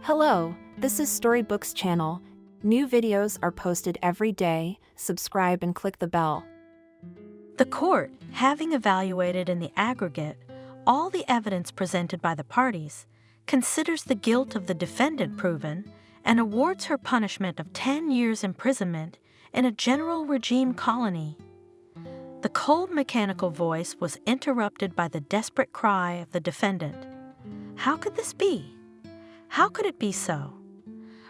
Hello, this is Storybooks channel. New videos are posted every day. Subscribe and click the bell. The court, having evaluated in the aggregate all the evidence presented by the parties, considers the guilt of the defendant proven and awards her punishment of 10 years imprisonment in a general regime colony. The cold mechanical voice was interrupted by the desperate cry of the defendant. How could this be? How could it be so?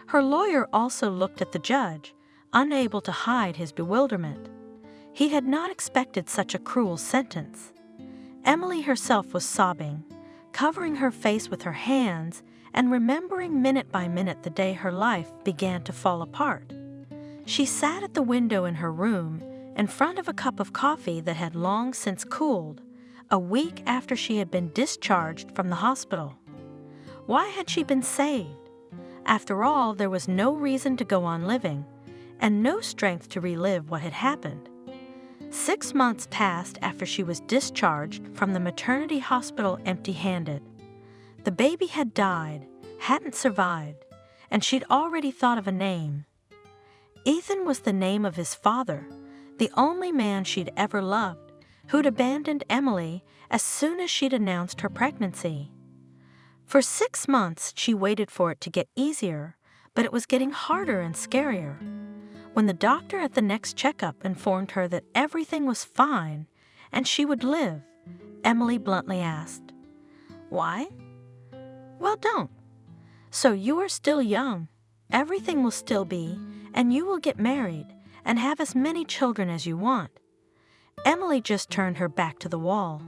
Her lawyer also looked at the judge, unable to hide his bewilderment. He had not expected such a cruel sentence. Emily herself was sobbing, covering her face with her hands and remembering minute by minute the day her life began to fall apart. She sat at the window in her room, in front of a cup of coffee that had long since cooled, a week after she had been discharged from the hospital. Why had she been saved? After all, there was no reason to go on living, and no strength to relive what had happened. 6 months passed after she was discharged from the maternity hospital empty-handed. The baby had died, hadn't survived, and she'd already thought of a name. Ethan was the name of his father, the only man she'd ever loved, who'd abandoned Emily as soon as she'd announced her pregnancy. For 6 months, she waited for it to get easier, but it was getting harder and scarier. When the doctor at the next checkup informed her that everything was fine and she would live, Emily bluntly asked, "Why?" "Well, don't. So you are still young. Everything will still be, and you will get married and have as many children as you want." Emily just turned her back to the wall.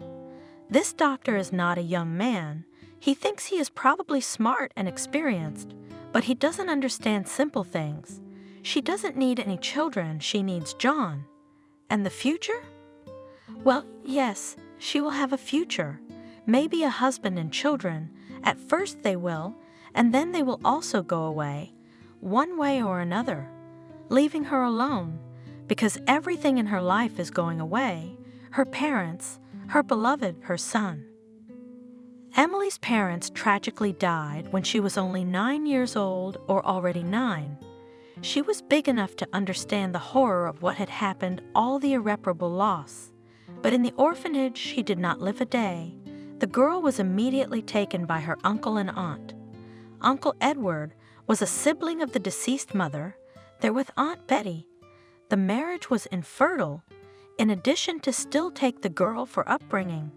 This doctor is not a young man. He thinks he is probably smart and experienced, but he doesn't understand simple things. She doesn't need any children, she needs John. And the future? Well, yes, she will have a future. Maybe a husband and children. At first they will, and then they will also go away, one way or another, leaving her alone, because everything in her life is going away, her parents, her beloved, her son. Emily's parents tragically died when she was only 9 years old or already 9. She was big enough to understand the horror of what had happened, all the irreparable loss. But in the orphanage, she did not live a day. The girl was immediately taken by her uncle and aunt. Uncle Edward was a sibling of the deceased mother. They're with Aunt Betty. The marriage was infertile, in addition to still take the girl for upbringing.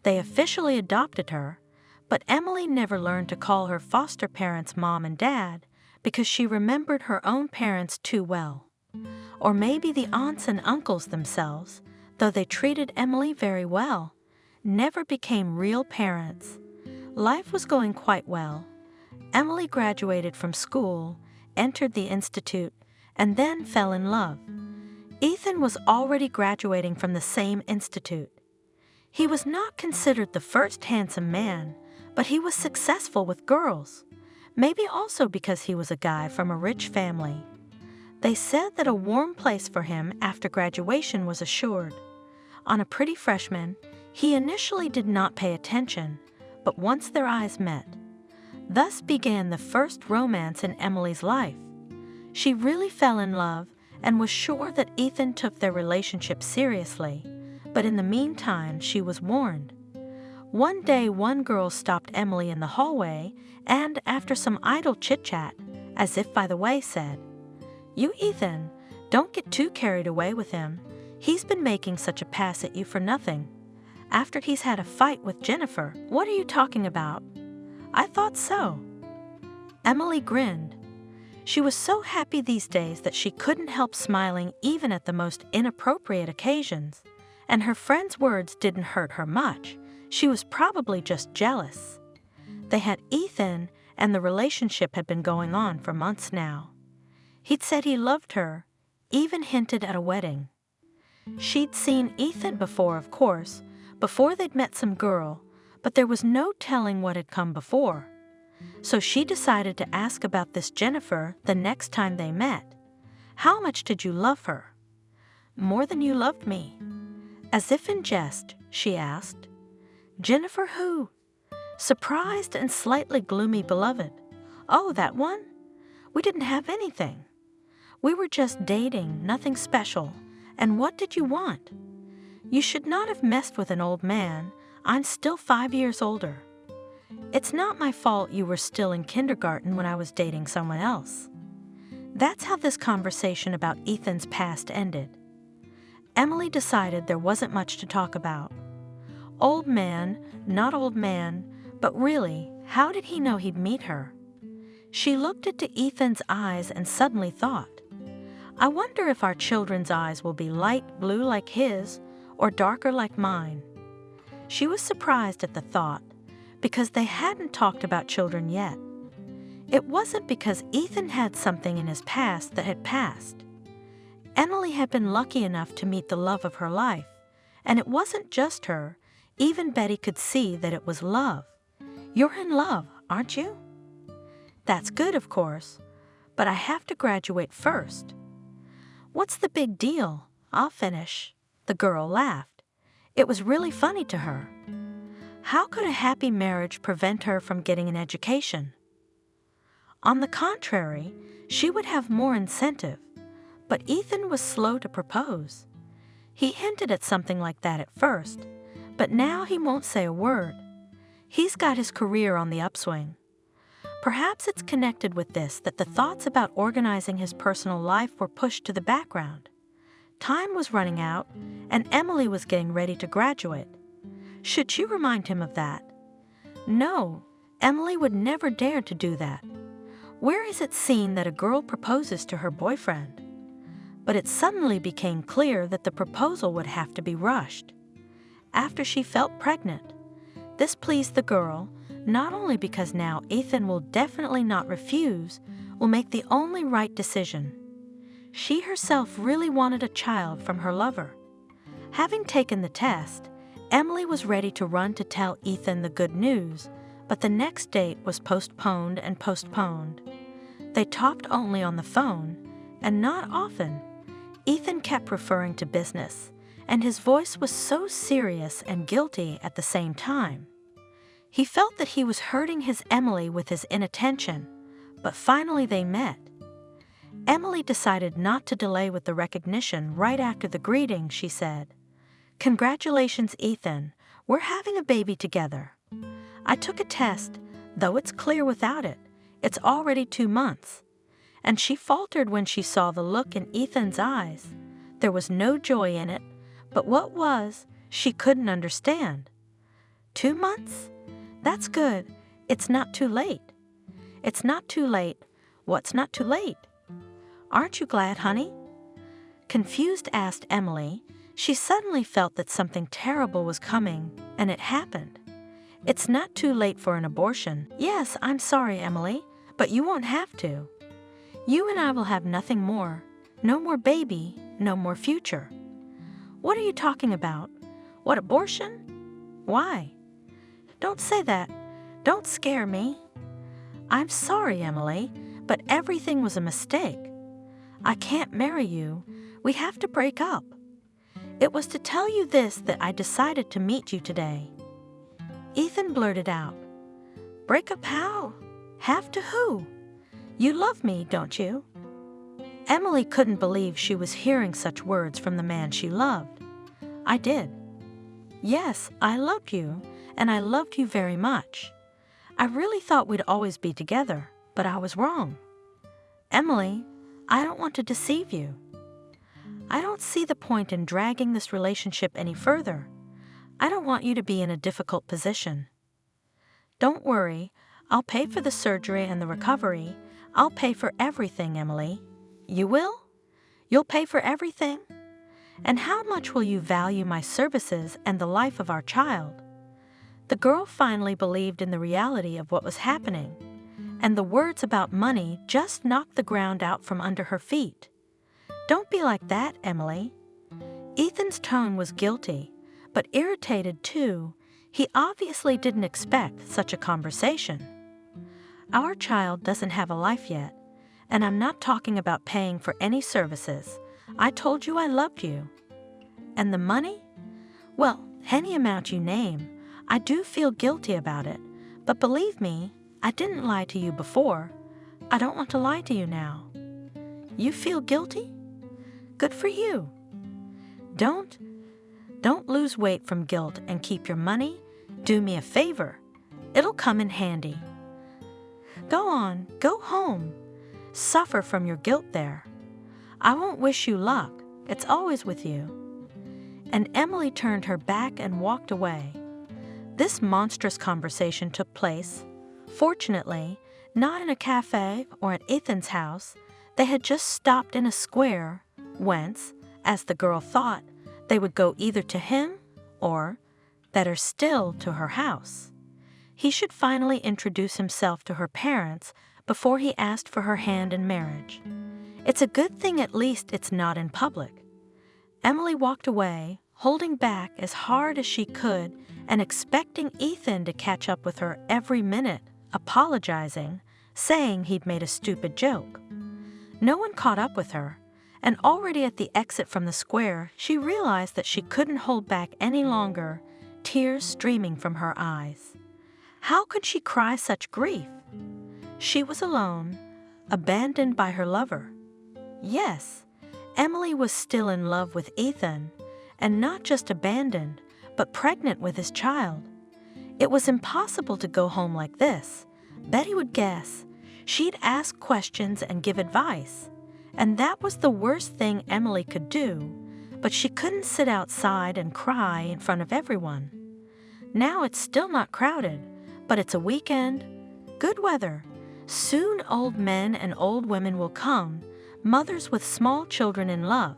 They officially adopted her, but Emily never learned to call her foster parents mom and dad because she remembered her own parents too well. Or maybe the aunts and uncles themselves, though they treated Emily very well, never became real parents. Life was going quite well. Emily graduated from school, entered the institute, and then fell in love. Ethan was already graduating from the same institute. He was not considered the first handsome man, but he was successful with girls, maybe also because he was a guy from a rich family. They said that a warm place for him after graduation was assured. On a pretty freshman, he initially did not pay attention, but once their eyes met. Thus began the first romance in Emily's life. She really fell in love and was sure that Ethan took their relationship seriously. But in the meantime, she was warned. One day, one girl stopped Emily in the hallway and, after some idle chit-chat, as if by the way, said, "You, Ethan, don't get too carried away with him. He's been making such a pass at you for nothing. After he's had a fight with Jennifer." "What are you talking about?" "I thought so." Emily grinned. She was so happy these days that she couldn't help smiling even at the most inappropriate occasions. And her friend's words didn't hurt her much. She was probably just jealous. They had Ethan, and the relationship had been going on for months now. He'd said he loved her, even hinted at a wedding. She'd seen Ethan before, of course, before they'd met some girl, but there was no telling what had come before. So she decided to ask about this Jennifer the next time they met. "How much did you love her?" "More than you loved me." As if in jest, she asked, "Jennifer who?" "Surprised and slightly gloomy beloved." "Oh, that one? We didn't have anything. We were just dating, nothing special. And what did you want? You should not have messed with an old man. I'm still 5 years older. It's not my fault you were still in kindergarten when I was dating someone else." That's how this conversation about Ethan's past ended. Emily decided there wasn't much to talk about. Old man, not old man, but really, how did he know he'd meet her? She looked into Ethan's eyes and suddenly thought, I wonder if our children's eyes will be light blue like his or darker like mine. She was surprised at the thought because they hadn't talked about children yet. It wasn't because Ethan had something in his past that had passed. Emily had been lucky enough to meet the love of her life, and it wasn't just her. Even Betty could see that it was love. You're in love, aren't you? That's good, of course, but I have to graduate first. What's the big deal? I'll finish. The girl laughed. It was really funny to her. How could a happy marriage prevent her from getting an education? On the contrary, she would have more incentive, but Ethan was slow to propose. He hinted at something like that at first, but now he won't say a word. He's got his career on the upswing. Perhaps it's connected with this that the thoughts about organizing his personal life were pushed to the background. Time was running out, and Emily was getting ready to graduate. Should she remind him of that? No, Emily would never dare to do that. Where is it seen that a girl proposes to her boyfriend? But it suddenly became clear that the proposal would have to be rushed. After she felt pregnant, this pleased the girl, not only because now Ethan will definitely not refuse, will make the only right decision. She herself really wanted a child from her lover. Having taken the test, Emily was ready to run to tell Ethan the good news, but the next date was postponed and postponed. They talked only on the phone, and not often. Ethan kept referring to business, and his voice was so serious and guilty at the same time. He felt that he was hurting his Emily with his inattention, but finally they met. Emily decided not to delay with the recognition. Right after the greeting, she said, "Congratulations, Ethan. We're having a baby together. I took a test, though it's clear without it. It's already 2 months." And she faltered when she saw the look in Ethan's eyes. There was no joy in it, but what was, she couldn't understand. 2 months? That's good. It's not too late. It's not too late. What's not too late? Aren't you glad, honey? Confused asked Emily. She suddenly felt that something terrible was coming, and it happened. It's not too late for an abortion. Yes, I'm sorry, Emily, but you won't have to. You and I will have nothing more. No more baby, no more future. What are you talking about? What, abortion? Why? Don't say that. Don't scare me. I'm sorry, Emily, but everything was a mistake. I can't marry you. We have to break up. It was to tell you this that I decided to meet you today. Ethan blurted out, "Break up how? Have to who? You love me, don't you?" Emily couldn't believe she was hearing such words from the man she loved. "I did. Yes, I loved you, and I loved you very much. I really thought we'd always be together, but I was wrong. Emily, I don't want to deceive you. I don't see the point in dragging this relationship any further. I don't want you to be in a difficult position. Don't worry, I'll pay for the surgery and the recovery. I'll pay for everything, Emily. You will? You'll pay for everything? And how much will you value my services and the life of our child?" The girl finally believed in the reality of what was happening, and the words about money just knocked the ground out from under her feet. "Don't be like that, Emily." Ethan's tone was guilty, but irritated too. He obviously didn't expect such a conversation. "Our child doesn't have a life yet, and I'm not talking about paying for any services. I told you I loved you. And the money? Well, any amount you name. I do feel guilty about it, but believe me, I didn't lie to you before. I don't want to lie to you now. You feel guilty? Good for you. Don't lose weight from guilt and keep your money. Do me a favor. It'll come in handy. Go on, go home. Suffer from your guilt there. I won't wish you luck. It's always with you. And Emily turned her back and walked away. This monstrous conversation took place, fortunately, not in a cafe or at Ethan's house. They had just stopped in a square, whence, as the girl thought, they would go either to him or, better still, to her house. He should finally introduce himself to her parents before he asked for her hand in marriage. It's a good thing at least it's not in public. Emily walked away, holding back as hard as she could and expecting Ethan to catch up with her every minute, apologizing, saying he'd made a stupid joke. No one caught up with her, and already at the exit from the square, she realized that she couldn't hold back any longer, tears streaming from her eyes. How could she cry such grief? She was alone, abandoned by her lover. Yes, Emily was still in love with Ethan, and not just abandoned, but pregnant with his child. It was impossible to go home like this. Betty would guess. She'd ask questions and give advice. And that was the worst thing Emily could do, but she couldn't sit outside and cry in front of everyone. Now it's still not crowded, but it's a weekend. Good weather. Soon old men and old women will come, mothers with small children in love.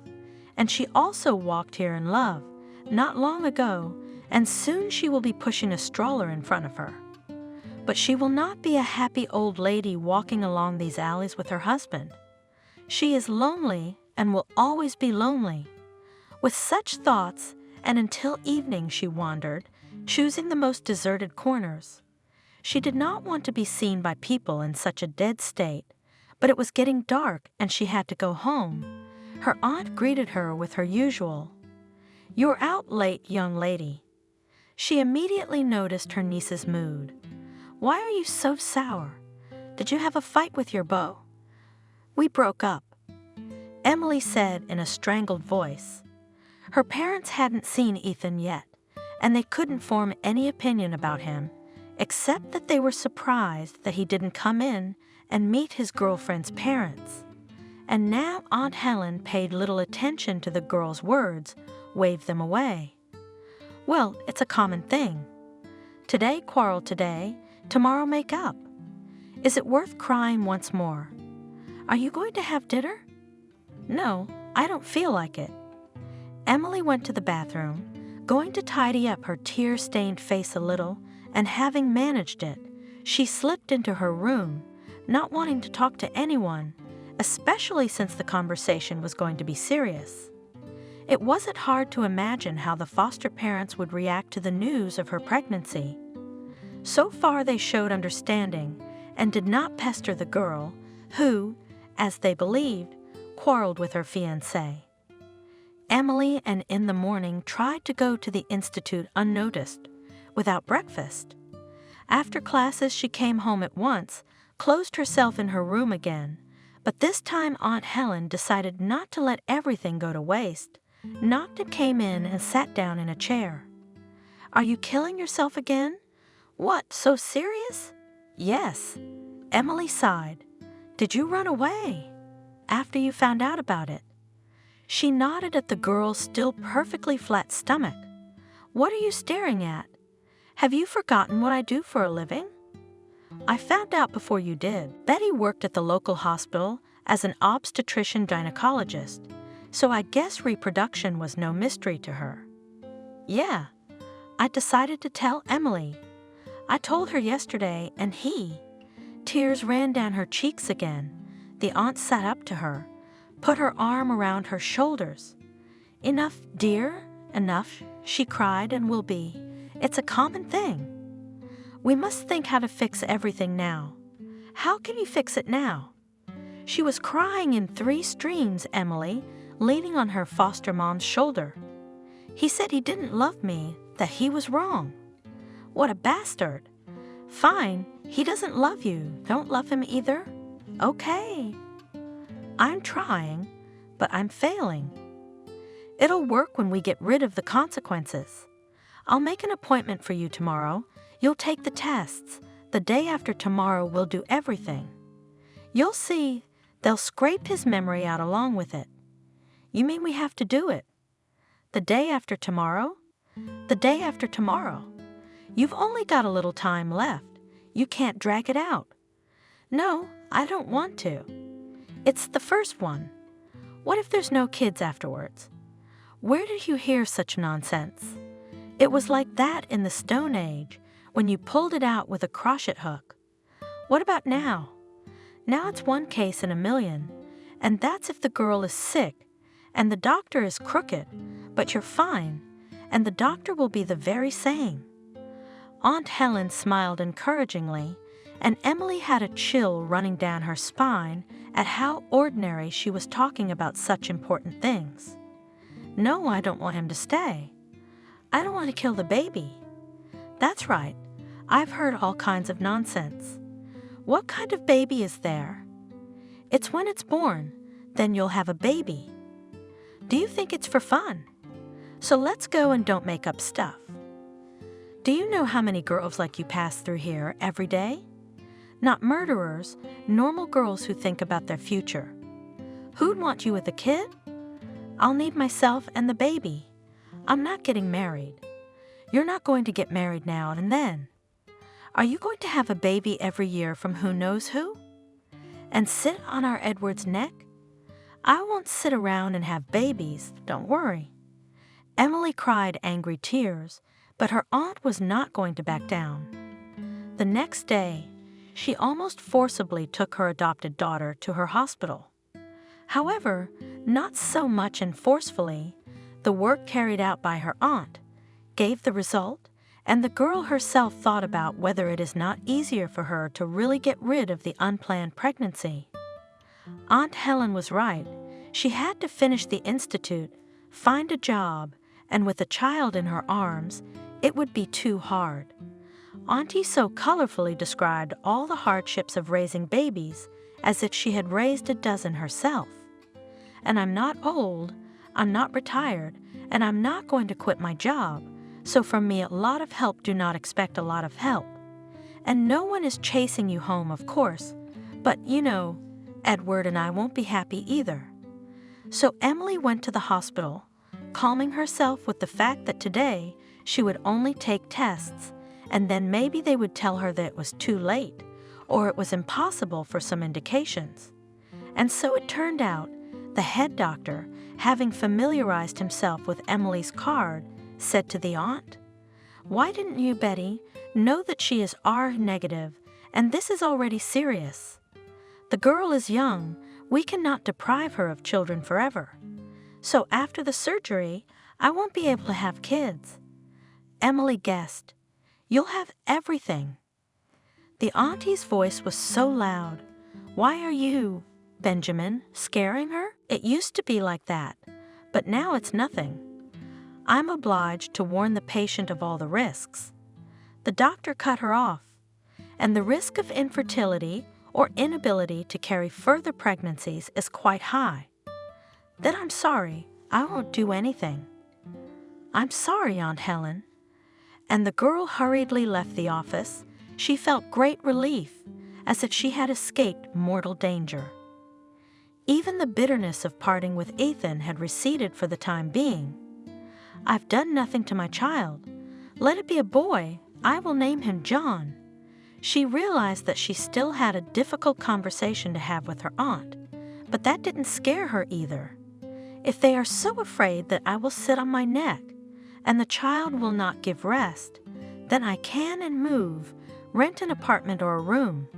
And she also walked here in love, not long ago, and soon she will be pushing a stroller in front of her. But she will not be a happy old lady walking along these alleys with her husband. She is lonely and will always be lonely. With such thoughts, and until evening she wandered, choosing the most deserted corners. She did not want to be seen by people in such a dead state, but it was getting dark and she had to go home. Her aunt greeted her with her usual, "You're out late, young lady." She immediately noticed her niece's mood. "Why are you so sour? Did you have a fight with your beau?" "We broke up," Emily said in a strangled voice. Her parents hadn't seen Ethan yet, and they couldn't form any opinion about him, except that they were surprised that he didn't come in and meet his girlfriend's parents. And now Aunt Helen paid little attention to the girl's words, waved them away. Well, it's a common thing. Today quarrel today, tomorrow make up. Is it worth crying once more? Are you going to have dinner? No, I don't feel like it. Emily went to the bathroom, going to tidy up her tear-stained face a little, and having managed it, she slipped into her room, not wanting to talk to anyone, especially since the conversation was going to be serious. It wasn't hard to imagine how the foster parents would react to the news of her pregnancy. So far they showed understanding and did not pester the girl, who, as they believed, quarreled with her fiancé. Emily and in the morning tried to go to the institute unnoticed, without breakfast. After classes she came home at once, closed herself in her room again, but this time Aunt Helen decided not to let everything go to waste, knocked and came in and sat down in a chair. "Are you killing yourself again? What, so serious?" "Yes." Emily sighed. "Did you run away after you found out about it?" She nodded at the girl's still perfectly flat stomach. "What are you staring at? Have you forgotten what I do for a living?" "I found out before you did. Betty worked at the local hospital as an obstetrician-gynecologist, so I guess reproduction was no mystery to her." "Yeah, I decided to tell Emily. I told her yesterday, and tears ran down her cheeks again. The aunt sat up to her, put her arm around her shoulders. "Enough, dear, enough," she cried, "and will be. It's a common thing. We must think how to fix everything now." "How can you fix it now?" She was crying in 3 streams, Emily, leaning on her foster mom's shoulder. "He said he didn't love me, that he was wrong." "What a bastard." "Fine, he doesn't love you. Don't love him either." Okay. I'm trying, but I'm failing. It'll work when we get rid of the consequences. I'll make an appointment for you tomorrow. You'll take the tests. The day after tomorrow we'll do everything. You'll see, they'll scrape his memory out along with it. You mean we have to do it? The day after tomorrow? The day after tomorrow. You've only got a little time left. You can't drag it out. No, I don't want to. It's the first one. What if there's no kids afterwards? Where did you hear such nonsense? It was like that in the Stone Age, when you pulled it out with a crochet hook. What about now? Now it's one case in a million, and that's if the girl is sick, and the doctor is crooked, but you're fine, and the doctor will be the very same. Aunt Helen smiled encouragingly, and Emily had a chill running down her spine at how ordinary she was talking about such important things. No, I don't want him to stay. I don't want to kill the baby. That's right. I've heard all kinds of nonsense. What kind of baby is there? It's when it's born, then you'll have a baby. Do you think it's for fun? So let's go and don't make up stuff. Do you know how many girls like you pass through here every day? Not murderers, normal girls who think about their future. Who'd want you with a kid? I'll need myself and the baby. I'm not getting married. You're not going to get married now and then. Are you going to have a baby every year from who knows who? And sit on our Edward's neck? I won't sit around and have babies, don't worry. Emily cried angry tears, but her aunt was not going to back down. The next day, she almost forcibly took her adopted daughter to her hospital. However, not so much and forcefully, the work carried out by her aunt gave the result, and the girl herself thought about whether it is not easier for her to really get rid of the unplanned pregnancy. Aunt Helen was right. She had to finish the institute, find a job, and with a child in her arms, it would be too hard. Auntie so colorfully described all the hardships of raising babies as if she had raised a dozen herself. And I'm not old, I'm not retired, and I'm not going to quit my job, so from me a lot of help do not expect a lot of help. And no one is chasing you home, of course, but you know, Edward and I won't be happy either. So Emily went to the hospital, calming herself with the fact that today she would only take tests, and then maybe they would tell her that it was too late, or it was impossible for some indications. And so it turned out, the head doctor, having familiarized himself with Emily's card, said to the aunt, "Why didn't you, Betty, know that she is R negative, and this is already serious? The girl is young, we cannot deprive her of children forever. So after the surgery, I won't be able to have kids." Emily guessed, "You'll have everything." The auntie's voice was so loud. "Why are you, Benjamin, scaring her? It used to be like that, but now it's nothing. I'm obliged to warn the patient of all the risks." The doctor cut her off. "And the risk of infertility or inability to carry further pregnancies is quite high." "Then I'm sorry, I won't do anything." "I'm sorry, Aunt Helen." And the girl hurriedly left the office. She felt great relief, as if she had escaped mortal danger. Even the bitterness of parting with Ethan had receded for the time being. "I've done nothing to my child. Let it be a boy. I will name him John." She realized that she still had a difficult conversation to have with her aunt, but that didn't scare her either. If they are so afraid that I will sit on my neck, and the child will not give rest, then I can and move, rent an apartment or a room.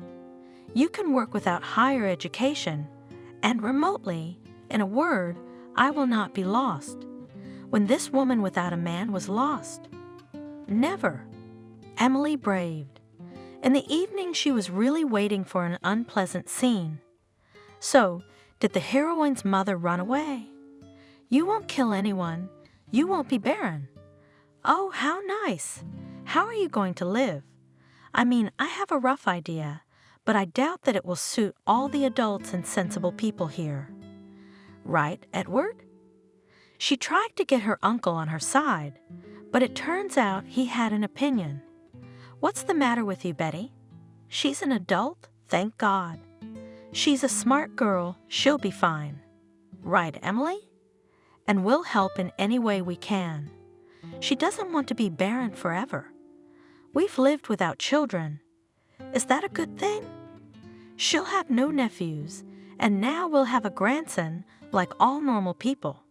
You can work without higher education, and remotely, in a word, I will not be lost. When this woman without a man was lost? Never. Emily braved. In the evening she was really waiting for an unpleasant scene. So, did the heroine's mother run away? "You won't kill anyone. You won't be barren." "Oh, how nice. How are you going to live? I mean, I have a rough idea, but I doubt that it will suit all the adults and sensible people here. Right, Edward? She tried to get her uncle on her side, but it turns out he had an opinion. What's the matter with you, Betty? She's an adult, thank God. She's a smart girl, she'll be fine. Right, Emily? And we'll help in any way we can. She doesn't want to be barren forever. We've lived without children. Is that a good thing? She'll have no nephews, and now we'll have a grandson like all normal people.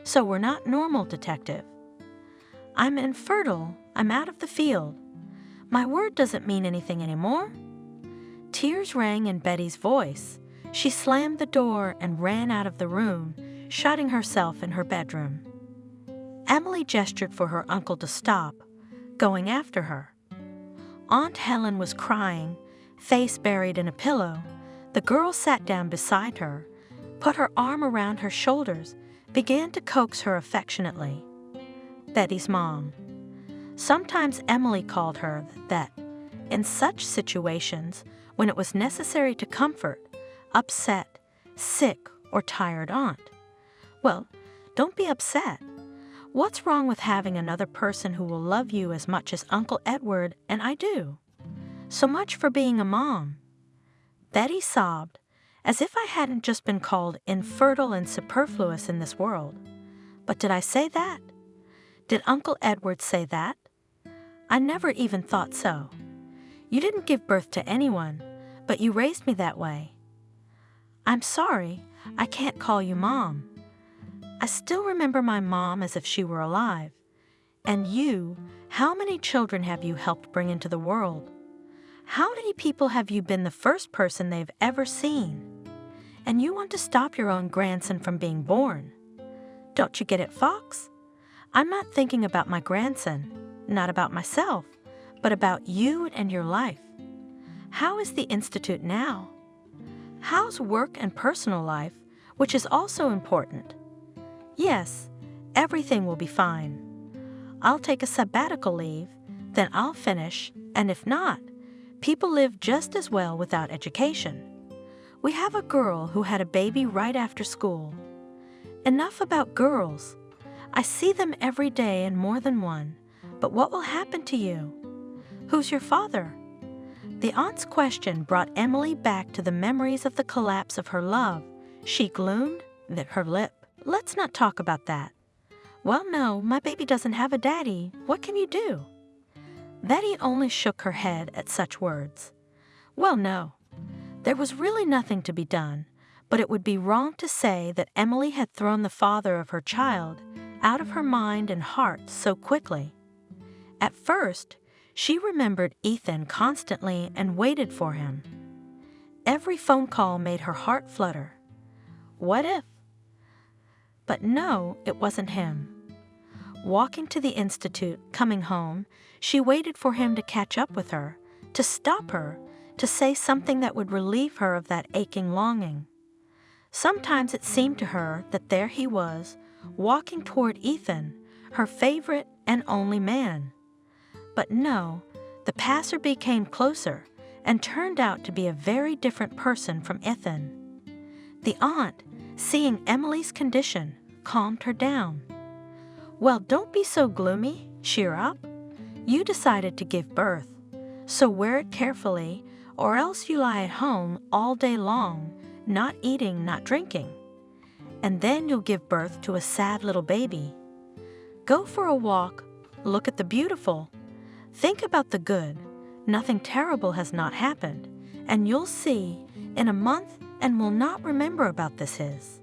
So we're not normal, Detective. I'm infertile. I'm out of the field. My word doesn't mean anything anymore. Tears rang in Betty's voice. She slammed the door and ran out of the room, shutting herself in her bedroom. Emily gestured for her uncle to stop, going after her. Aunt Helen was crying, face buried in a pillow. The girl sat down beside her, put her arm around her shoulders, began to coax her affectionately. Betty's mom. Sometimes Emily called her that. In such situations, when it was necessary to comfort upset, sick, or tired aunt. Well, don't be upset. What's wrong with having another person who will love you as much as Uncle Edward and I do? So much for being a mom. Betty sobbed, as if I hadn't just been called infertile and superfluous in this world. But did I say that? Did Uncle Edward say that? I never even thought so. You didn't give birth to anyone, but you raised me that way. I'm sorry, I can't call you Mom. I still remember my mom as if she were alive. And you, how many children have you helped bring into the world? How many people have you been the first person they've ever seen? And you want to stop your own grandson from being born. Don't you get it, Fox? I'm not thinking about my grandson, not about myself, but about you and your life. How is the Institute now? How's work and personal life, which is also important? Yes, everything will be fine. I'll take a sabbatical leave, then I'll finish, and if not, people live just as well without education. We have a girl who had a baby right after school. Enough about girls. I see them every day and more than one, but what will happen to you? Who's your father? The aunt's question brought Emily back to the memories of the collapse of her love. She gloomed, bit her lip. Let's not talk about that. Well, no, my baby doesn't have a daddy. What can you do? Betty only shook her head at such words. Well, no. There was really nothing to be done, but it would be wrong to say that Emily had thrown the father of her child out of her mind and heart so quickly. At first, she remembered Ethan constantly and waited for him. Every phone call made her heart flutter. What if? But no, it wasn't him. Walking to the Institute, coming home, she waited for him to catch up with her, to stop her, to say something that would relieve her of that aching longing. Sometimes it seemed to her that there he was, walking toward Ethan, her favorite and only man. But no, the passer-by came closer and turned out to be a very different person from Ethan. The aunt, seeing Emily's condition, calmed her down. Well, don't be so gloomy, cheer up. You decided to give birth, so wear it carefully, or else you lie at home all day long, not eating, not drinking. And then you'll give birth to a sad little baby. Go for a walk, look at the beautiful, think about the good. Nothing terrible has not happened, and you'll see in a month and will not remember about this is.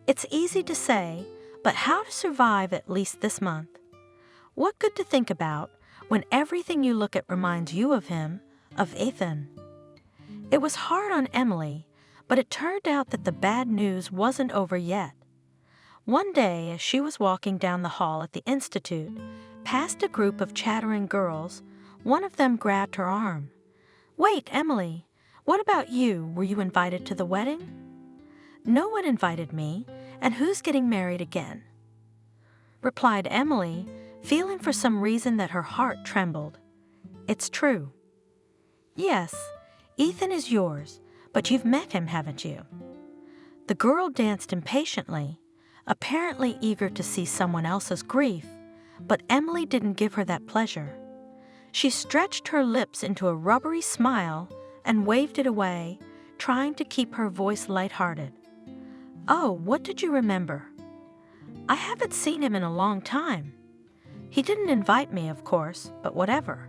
It's easy to say, but how to survive at least this month? What good to think about when everything you look at reminds you of him, of Ethan? It was hard on Emily, but it turned out that the bad news wasn't over yet. One day, as she was walking down the hall at the Institute, past a group of chattering girls, one of them grabbed her arm. Wait, Emily, what about you? Were you invited to the wedding? No one invited me, and who's getting married again? Replied Emily, feeling for some reason that her heart trembled. It's true. Yes, Ethan is yours, but you've met him, haven't you?" The girl danced impatiently, apparently eager to see someone else's grief, but Emily didn't give her that pleasure. She stretched her lips into a rubbery smile and waved it away, trying to keep her voice lighthearted. "Oh, what did you remember?" "I haven't seen him in a long time. He didn't invite me, of course, but whatever.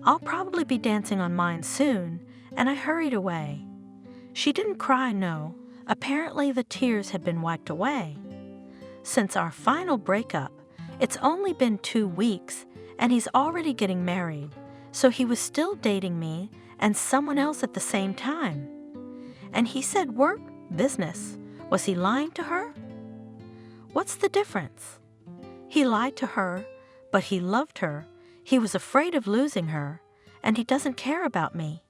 I'll probably be dancing on mine soon," and I hurried away. She didn't cry, no. Apparently the tears had been wiped away. Since our final breakup, it's only been 2 weeks, and he's already getting married, so he was still dating me and someone else at the same time. And he said work, business. Was he lying to her? What's the difference? He lied to her, but he loved her. He was afraid of losing her, and he doesn't care about me,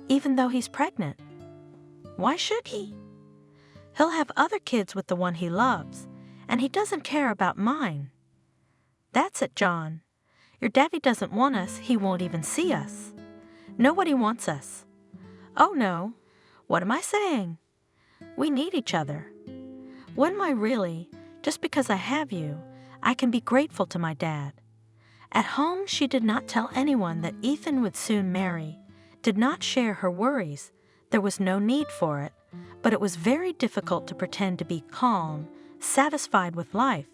even though he's pregnant. Why should he? He'll have other kids with the one he loves, and he doesn't care about mine. That's it, John. Your daddy doesn't want us, he won't even see us. Nobody wants us. Oh no, what am I saying? We need each other. When am I really? Just because I have you, I can be grateful to my dad. At home, she did not tell anyone that Ethan would soon marry, did not share her worries. There was no need for it, but it was very difficult to pretend to be calm, satisfied with life.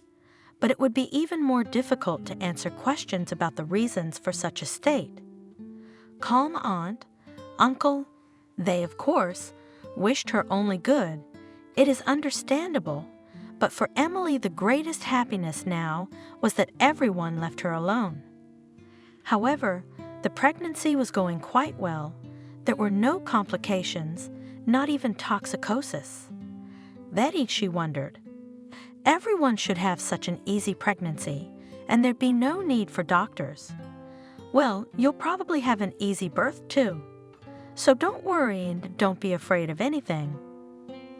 But it would be even more difficult to answer questions about the reasons for such a state. Calm aunt, uncle, they, of course, wished her only good. It is understandable, but for Emily the greatest happiness now was that everyone left her alone. However, the pregnancy was going quite well. There were no complications, not even toxicosis. Betty, she wondered. Everyone should have such an easy pregnancy, and there'd be no need for doctors. Well, you'll probably have an easy birth too. So don't worry and don't be afraid of anything.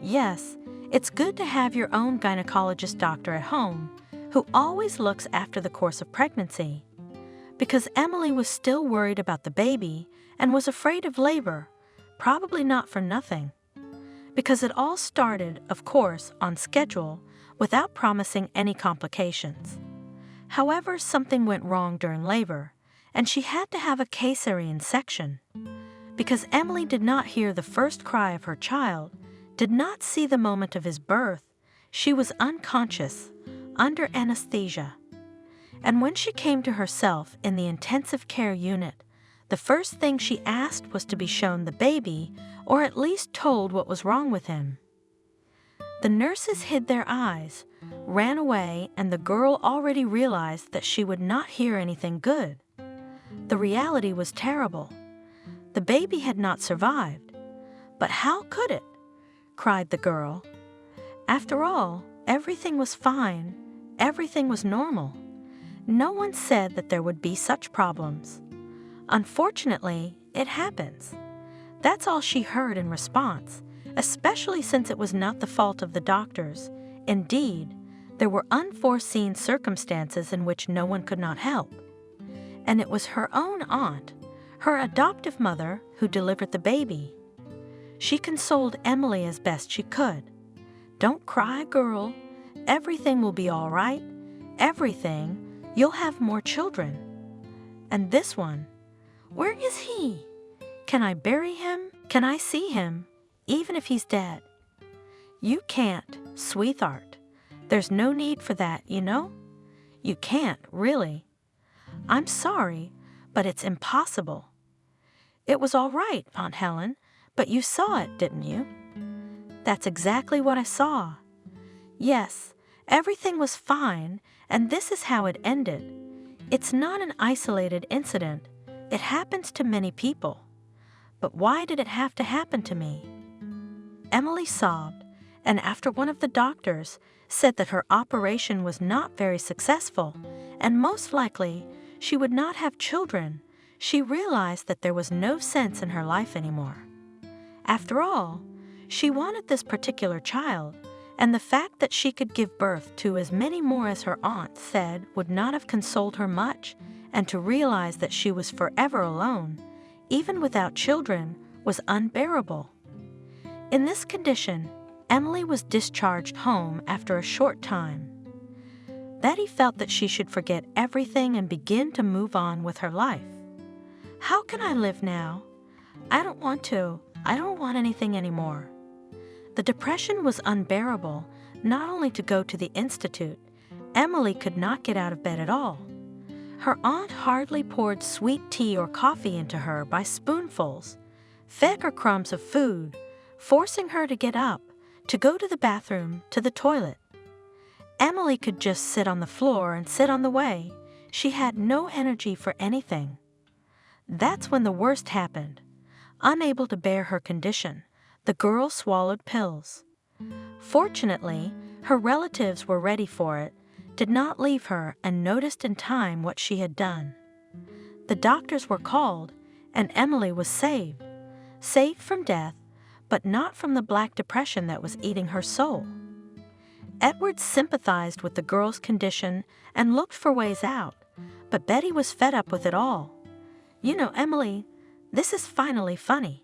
Yes, it's good to have your own gynecologist doctor at home who always looks after the course of pregnancy. Because Emily was still worried about the baby and was afraid of labor, probably not for nothing. Because it all started, of course, on schedule, without promising any complications. However, something went wrong during labor, and she had to have a cesarean section. Because Emily did not hear the first cry of her child, did not see the moment of his birth, she was unconscious, under anesthesia. And when she came to herself in the intensive care unit, the first thing she asked was to be shown the baby, or at least told what was wrong with him. The nurses hid their eyes, ran away, and the girl already realized that she would not hear anything good. The reality was terrible. The baby had not survived. But how could it? Cried the girl. After all, everything was fine. Everything was normal. No one said that there would be such problems. Unfortunately, it happens. That's all she heard in response, especially since it was not the fault of the doctors. Indeed, there were unforeseen circumstances in which no one could not help. And it was her own aunt, her adoptive mother, who delivered the baby. She consoled Emily as best she could. Don't cry, girl. Everything will be all right. Everything. You'll have more children. And this one, where is he? Can I bury him? Can I see him, even if he's dead? You can't, sweetheart. There's no need for that, you know? You can't, really. I'm sorry, but it's impossible. It was all right, Aunt Helen, but you saw it, didn't you? That's exactly what I saw. Yes, everything was fine, and this is how it ended. It's not an isolated incident. It happens to many people. But why did it have to happen to me? Emily sobbed, and after one of the doctors said that her operation was not very successful, and most likely she would not have children, she realized that there was no sense in her life anymore. After all, she wanted this particular child, and the fact that she could give birth to as many more as her aunt said would not have consoled her much, and to realize that she was forever alone, even without children, was unbearable. In this condition, Emily was discharged home after a short time. Betty felt that she should forget everything and begin to move on with her life. How can I live now? I don't want to. I don't want anything anymore. The depression was unbearable. Not only to go to the institute, Emily could not get out of bed at all. Her aunt hardly poured sweet tea or coffee into her by spoonfuls, fed her crumbs of food, forcing her to get up, to go to the bathroom, to the toilet. Emily could just sit on the floor and sit on the way. She had no energy for anything. That's when the worst happened. Unable to bear her condition, the girl swallowed pills. Fortunately, her relatives were ready for it, did not leave her, and noticed in time what she had done. The doctors were called, and Emily was saved. Saved from death, but not from the black depression that was eating her soul. Edward sympathized with the girl's condition and looked for ways out, but Betty was fed up with it all. You know, Emily, this is finally funny.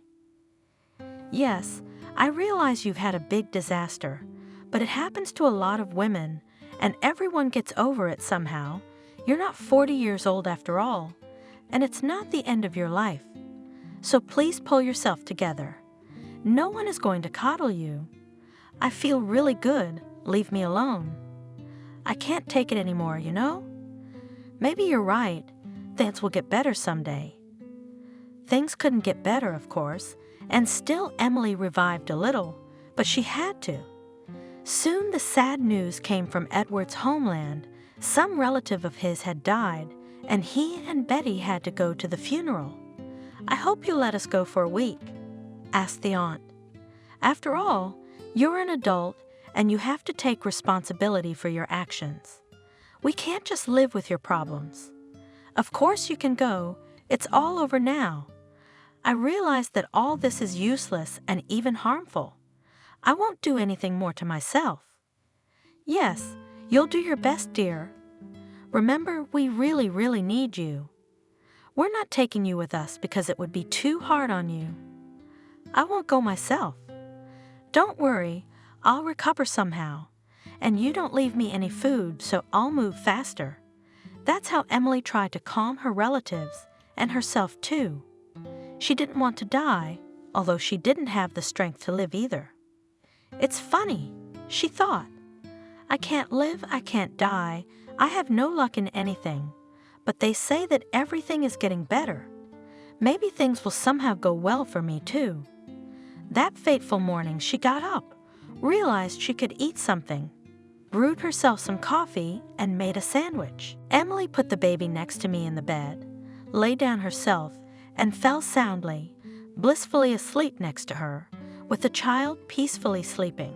Yes, I realize you've had a big disaster, but it happens to a lot of women, and everyone gets over it somehow. You're not 40 years old after all, and it's not the end of your life. So please pull yourself together. No one is going to coddle you. I feel really good. Leave me alone. I can't take it anymore, you know? Maybe you're right. Things will get better someday. Things couldn't get better, of course, and still Emily revived a little, but she had to. Soon the sad news came from Edward's homeland. Some relative of his had died, and he and Betty had to go to the funeral. I hope you'll let us go for a week, asked the aunt. After all, you're an adult, and you have to take responsibility for your actions. We can't just live with your problems. Of course you can go. It's all over now. I realize that all this is useless and even harmful. I won't do anything more to myself. Yes, you'll do your best, dear. Remember, we really, really need you. We're not taking you with us because it would be too hard on you. I won't go myself. Don't worry, I'll recover somehow. And you don't leave me any food, so I'll move faster. That's how Emily tried to calm her relatives and herself too. She didn't want to die, although she didn't have the strength to live either. It's funny, she thought. I can't live, I can't die, I have no luck in anything. But they say that everything is getting better. Maybe things will somehow go well for me too. That fateful morning she got up, realized she could eat something, brewed herself some coffee, and made a sandwich. Emily put the baby next to me in the bed, lay down herself, and fell soundly, blissfully asleep next to her, with the child peacefully sleeping.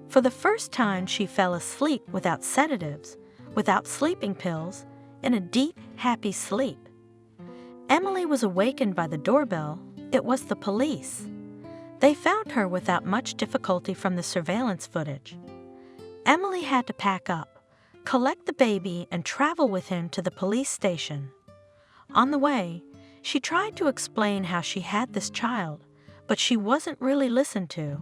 For the first time she fell asleep without sedatives, without sleeping pills, in a deep, happy sleep. Emily was awakened by the doorbell. It was the police. They found her without much difficulty from the surveillance footage. Emily had to pack up, collect the baby, and travel with him to the police station. On the way, she tried to explain how she had this child, but she wasn't really listened to.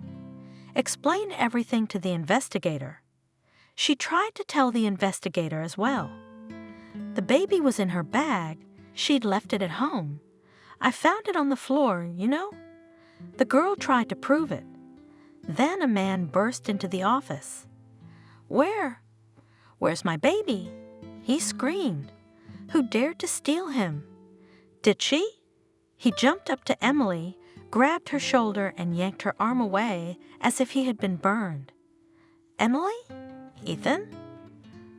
Explained everything to the investigator. She tried to tell the investigator as well. The baby was in her bag. She'd left it at home. I found it on the floor, you know? The girl tried to prove it. Then a man burst into the office. Where's my baby? He screamed. Who dared to steal him? Did she? He jumped up to Emily, grabbed her shoulder, and yanked her arm away as if he had been burned. Emily? Ethan?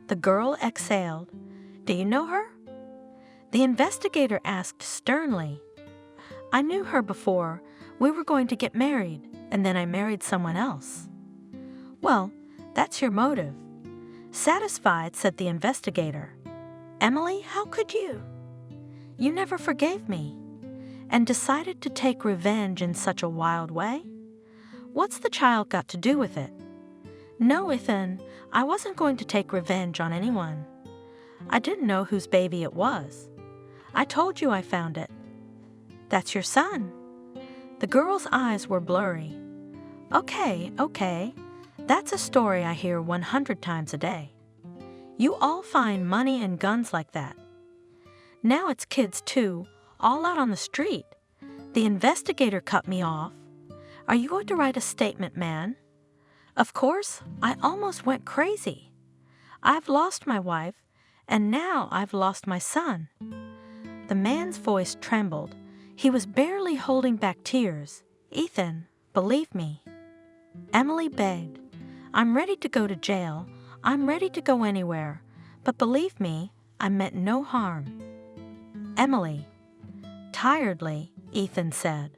The girl exhaled. Do you know her? The investigator asked sternly. I knew her before. We were going to get married, and then I married someone else. Well, that's your motive. Satisfied, said the investigator. Emily, how could you? You never forgave me, and decided to take revenge in such a wild way? What's the child got to do with it? No, Ethan, I wasn't going to take revenge on anyone. I didn't know whose baby it was. I told you I found it. That's your son. The girl's eyes were blurry. Okay. That's a story I hear 100 times a day. You all find money and guns like that. Now it's kids too, all out on the street. The investigator cut me off. Are you going to write a statement, man? Of course, I almost went crazy. I've lost my wife, and now I've lost my son. The man's voice trembled. He was barely holding back tears. Ethan, believe me. Emily begged. I'm ready to go to jail. I'm ready to go anywhere. But believe me, I meant no harm. Emily. Tiredly, Ethan said.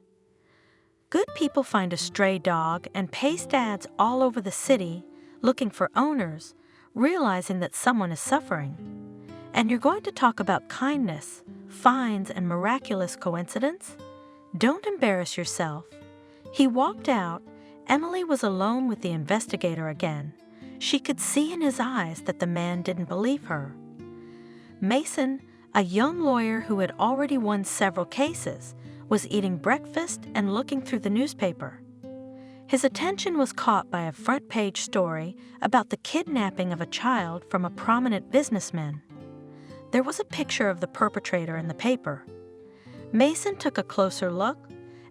Good people find a stray dog and paste ads all over the city looking for owners, realizing that someone is suffering. And you're going to talk about kindness, fines, and miraculous coincidence? Don't embarrass yourself. He walked out. Emily was alone with the investigator again. She could see in his eyes that the man didn't believe her. Mason, a young lawyer who had already won several cases, was eating breakfast and looking through the newspaper. His attention was caught by a front-page story about the kidnapping of a child from a prominent businessman. There was a picture of the perpetrator in the paper. Mason took a closer look,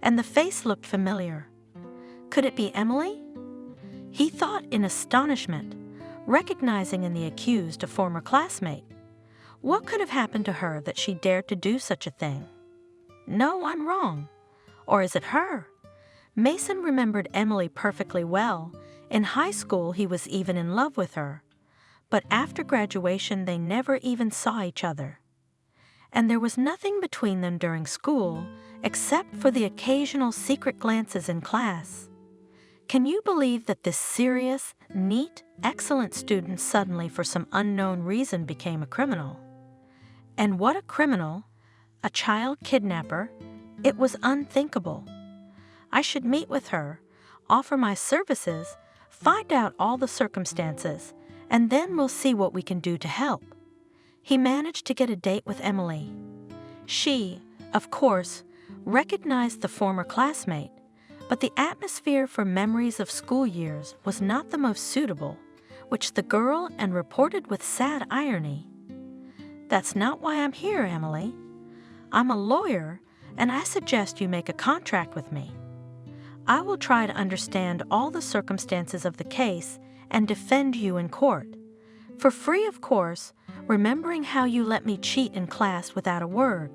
and the face looked familiar. Could it be Emily? He thought in astonishment, recognizing in the accused a former classmate. What could have happened to her that she dared to do such a thing? No, I'm wrong. Or is it her? Mason remembered Emily perfectly well. In high school, he was even in love with her. But after graduation, they never even saw each other. And there was nothing between them during school, except for the occasional secret glances in class. Can you believe that this serious, neat, excellent student suddenly, for some unknown reason, became a criminal? And what a criminal! A child kidnapper. It was unthinkable. I should meet with her, offer my services, find out all the circumstances, and then we'll see what we can do to help. He managed to get a date with Emily. She, of course, recognized the former classmate, but the atmosphere for memories of school years was not the most suitable, which the girl and reported with sad irony. That's not why I'm here, Emily. I'm a lawyer, and I suggest you make a contract with me. I will try to understand all the circumstances of the case and defend you in court. For free, of course, remembering how you let me cheat in class without a word.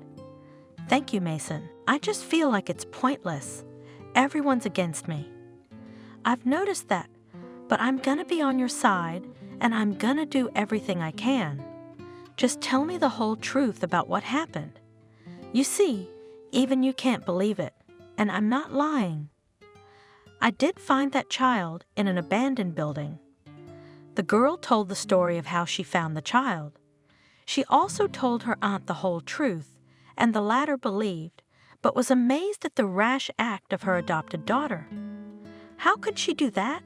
Thank you, Mason. I just feel like it's pointless. Everyone's against me. I've noticed that, but I'm gonna be on your side, and I'm gonna do everything I can. Just tell me the whole truth about what happened. You see, even you can't believe it, and I'm not lying. I did find that child in an abandoned building. The girl told the story of how she found the child. She also told her aunt the whole truth, and the latter believed, but was amazed at the rash act of her adopted daughter. How could she do that?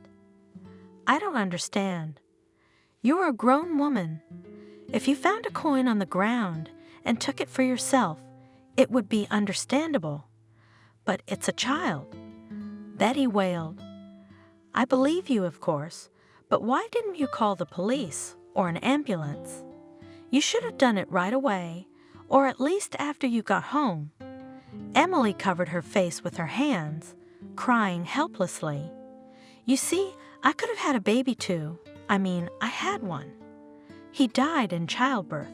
I don't understand. You're a grown woman. If you found a coin on the ground and took it for yourself, it would be understandable. But it's a child. Betty wailed. I believe you, of course, but why didn't you call the police or an ambulance? You should have done it right away, or at least after you got home. Emily covered her face with her hands, crying helplessly. You see, I could have had a baby too. I had one. He died in childbirth.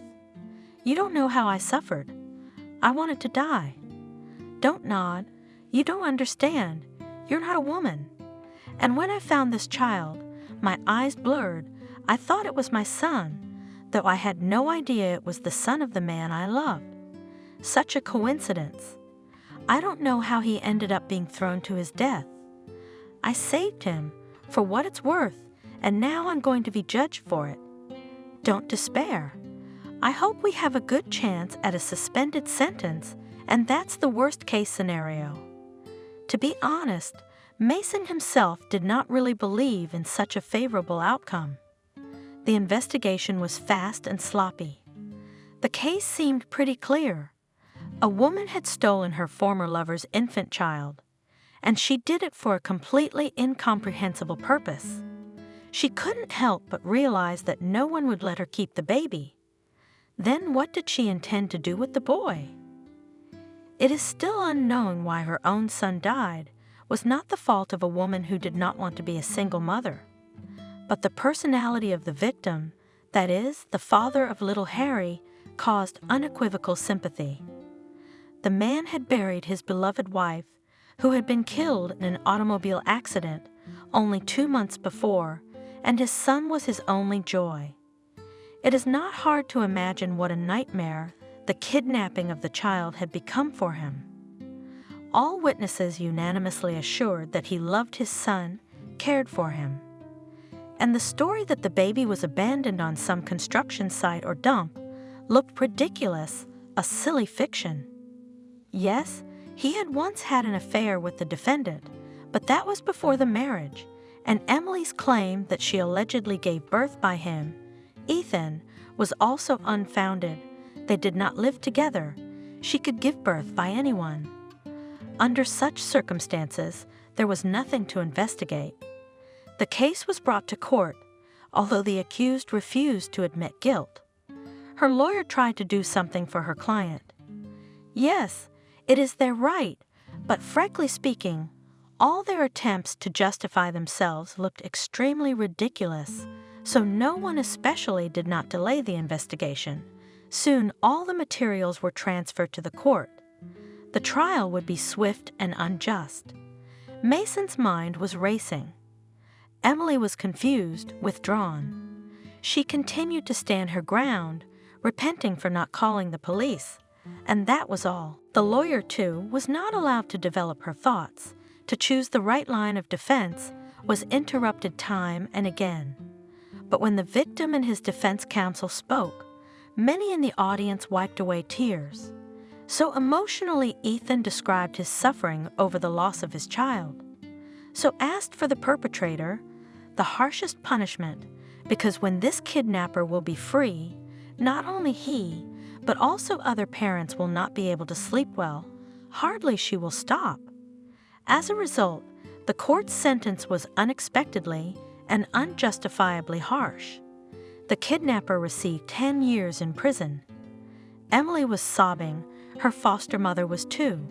You don't know how I suffered. I wanted to die. Don't nod. You don't understand. You're not a woman. And when I found this child, my eyes blurred. I thought it was my son, though I had no idea it was the son of the man I loved. Such a coincidence. I don't know how he ended up being thrown to his death. I saved him, for what it's worth, and now I'm going to be judged for it. Don't despair. I hope we have a good chance at a suspended sentence, and that's the worst-case scenario. To be honest, Mason himself did not really believe in such a favorable outcome. The investigation was fast and sloppy. The case seemed pretty clear. A woman had stolen her former lover's infant child. and she did it for a completely incomprehensible purpose. She couldn't help but realize that no one would let her keep the baby. Then what did she intend to do with the boy? It is still unknown why her own son died was not the fault of a woman who did not want to be a single mother, but the personality of the victim, that is, the father of little Harry, caused unequivocal sympathy. The man had buried his beloved wife, who had been killed in an automobile accident only 2 months before, and his son was his only joy. It is not hard to imagine what a nightmare the kidnapping of the child had become for him. All witnesses unanimously assured that he loved his son, cared for him. And the story that the baby was abandoned on some construction site or dump looked ridiculous, a silly fiction. Yes, he had once had an affair with the defendant, but that was before the marriage, and Emily's claim that she allegedly gave birth by him, Ethan, was also unfounded. They did not live together. She could give birth by anyone. Under such circumstances, there was nothing to investigate. The case was brought to court, although the accused refused to admit guilt. Her lawyer tried to do something for her client. Yes, it is their right, but frankly speaking, all their attempts to justify themselves looked extremely ridiculous, so no one especially did not delay the investigation. Soon all the materials were transferred to the court. The trial would be swift and unjust. Mason's mind was racing. Emily was confused, withdrawn. She continued to stand her ground, repenting for not calling the police, and that was all. The lawyer, too, was not allowed to develop her thoughts. To choose the right line of defense was interrupted time and again. But when the victim and his defense counsel spoke, many in the audience wiped away tears. So emotionally, Ethan described his suffering over the loss of his child. So asked for the perpetrator the harshest punishment, because when this kidnapper will be free, not only he, but also other parents will not be able to sleep well. Hardly she will stop. As a result, the court's sentence was unexpectedly and unjustifiably harsh. The kidnapper received 10 years in prison. Emily was sobbing. Her foster mother was too.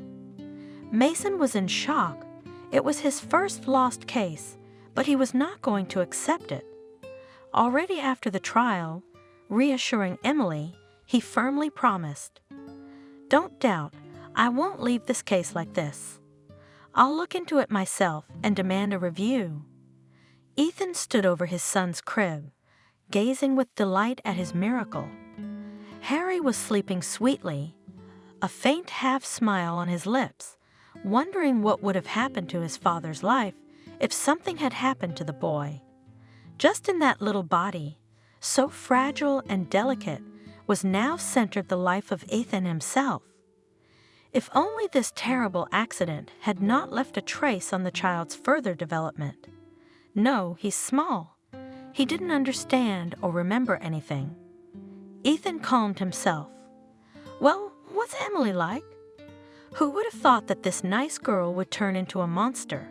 Mason was in shock. It was his first lost case, but he was not going to accept it. Already after the trial, reassuring Emily, he firmly promised, "Don't doubt, I won't leave this case like this. I'll look into it myself and demand a review." Ethan stood over his son's crib, gazing with delight at his miracle. Harry was sleeping sweetly, a faint half-smile on his lips, wondering what would have happened to his father's life if something had happened to the boy. Just in that little body, so fragile and delicate, was now centered the life of Ethan himself. If only this terrible accident had not left a trace on the child's further development. No, he's small. He didn't understand or remember anything. Ethan calmed himself. Well, what's Emily like? Who would have thought that this nice girl would turn into a monster?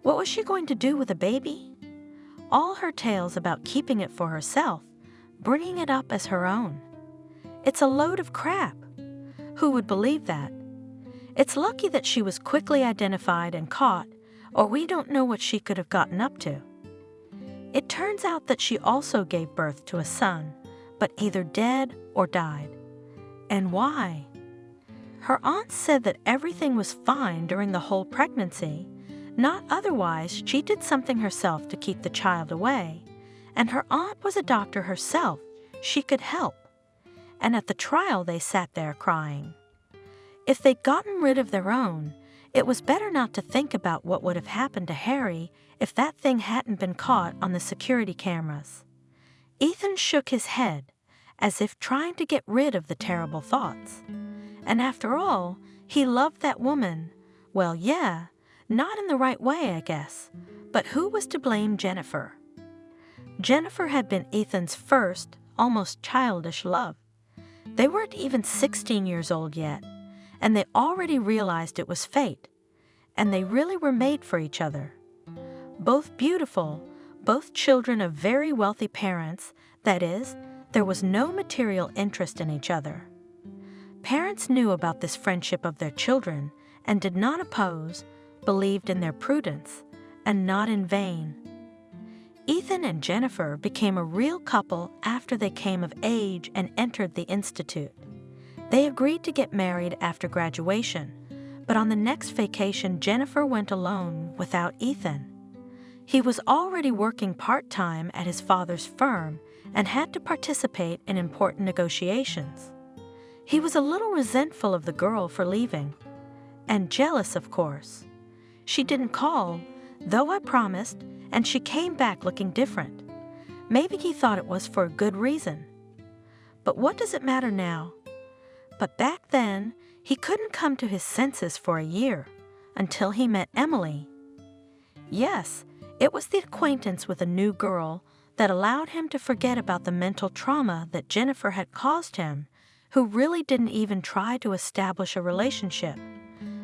What was she going to do with a baby? All her tales about keeping it for herself, bringing it up as her own. It's a load of crap. Who would believe that? It's lucky that she was quickly identified and caught, or we don't know what she could have gotten up to. It turns out that she also gave birth to a son, but either dead or died. And why? Her aunt said that everything was fine during the whole pregnancy. Not otherwise, she did something herself to keep the child away. And her aunt was a doctor herself. She could help. And at the trial they sat there crying. If they'd gotten rid of their own, it was better not to think about what would have happened to Harry if that thing hadn't been caught on the security cameras. Ethan shook his head, as if trying to get rid of the terrible thoughts. And after all, he loved that woman. Well, yeah, not in the right way, I guess. But who was to blame Jennifer? Jennifer had been Ethan's first, almost childish love. They weren't even 16 years old yet, and they already realized it was fate. and they really were made for each other. Both beautiful, both children of very wealthy parents, that is, there was no material interest in each other. Parents knew about this friendship of their children and did not oppose, believed in their prudence, and not in vain. Ethan and Jennifer became a real couple after they came of age and entered the institute. They agreed to get married after graduation, but on the next vacation Jennifer went alone without Ethan. He was already working part-time at his father's firm and had to participate in important negotiations. He was a little resentful of the girl for leaving, and jealous, of course. She didn't call, though I promised, and she came back looking different. Maybe he thought it was for a good reason. But what does it matter now? But back then, he couldn't come to his senses for a year, until he met Emily. Yes, it was the acquaintance with a new girl that allowed him to forget about the mental trauma that Jennifer had caused him, who really didn't even try to establish a relationship,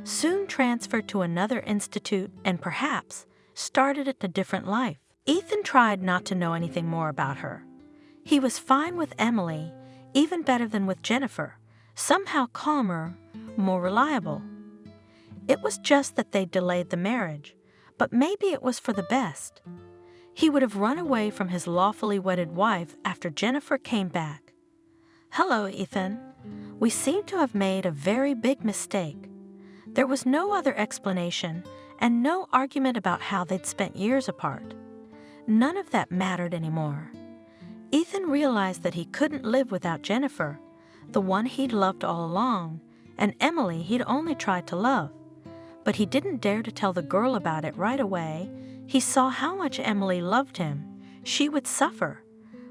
soon transferred to another institute and perhaps started a different life. Ethan tried not to know anything more about her. He was fine with Emily, even better than with Jennifer, somehow calmer, more reliable. It was just that they delayed the marriage, but maybe it was for the best. He would have run away from his lawfully wedded wife after Jennifer came back. "Hello, Ethan. We seem to have made a very big mistake." There was no other explanation and no argument about how they'd spent years apart. None of that mattered anymore. Ethan realized that he couldn't live without Jennifer, the one he'd loved all along, and Emily he'd only tried to love. But he didn't dare to tell the girl about it right away. He saw how much Emily loved him. She would suffer,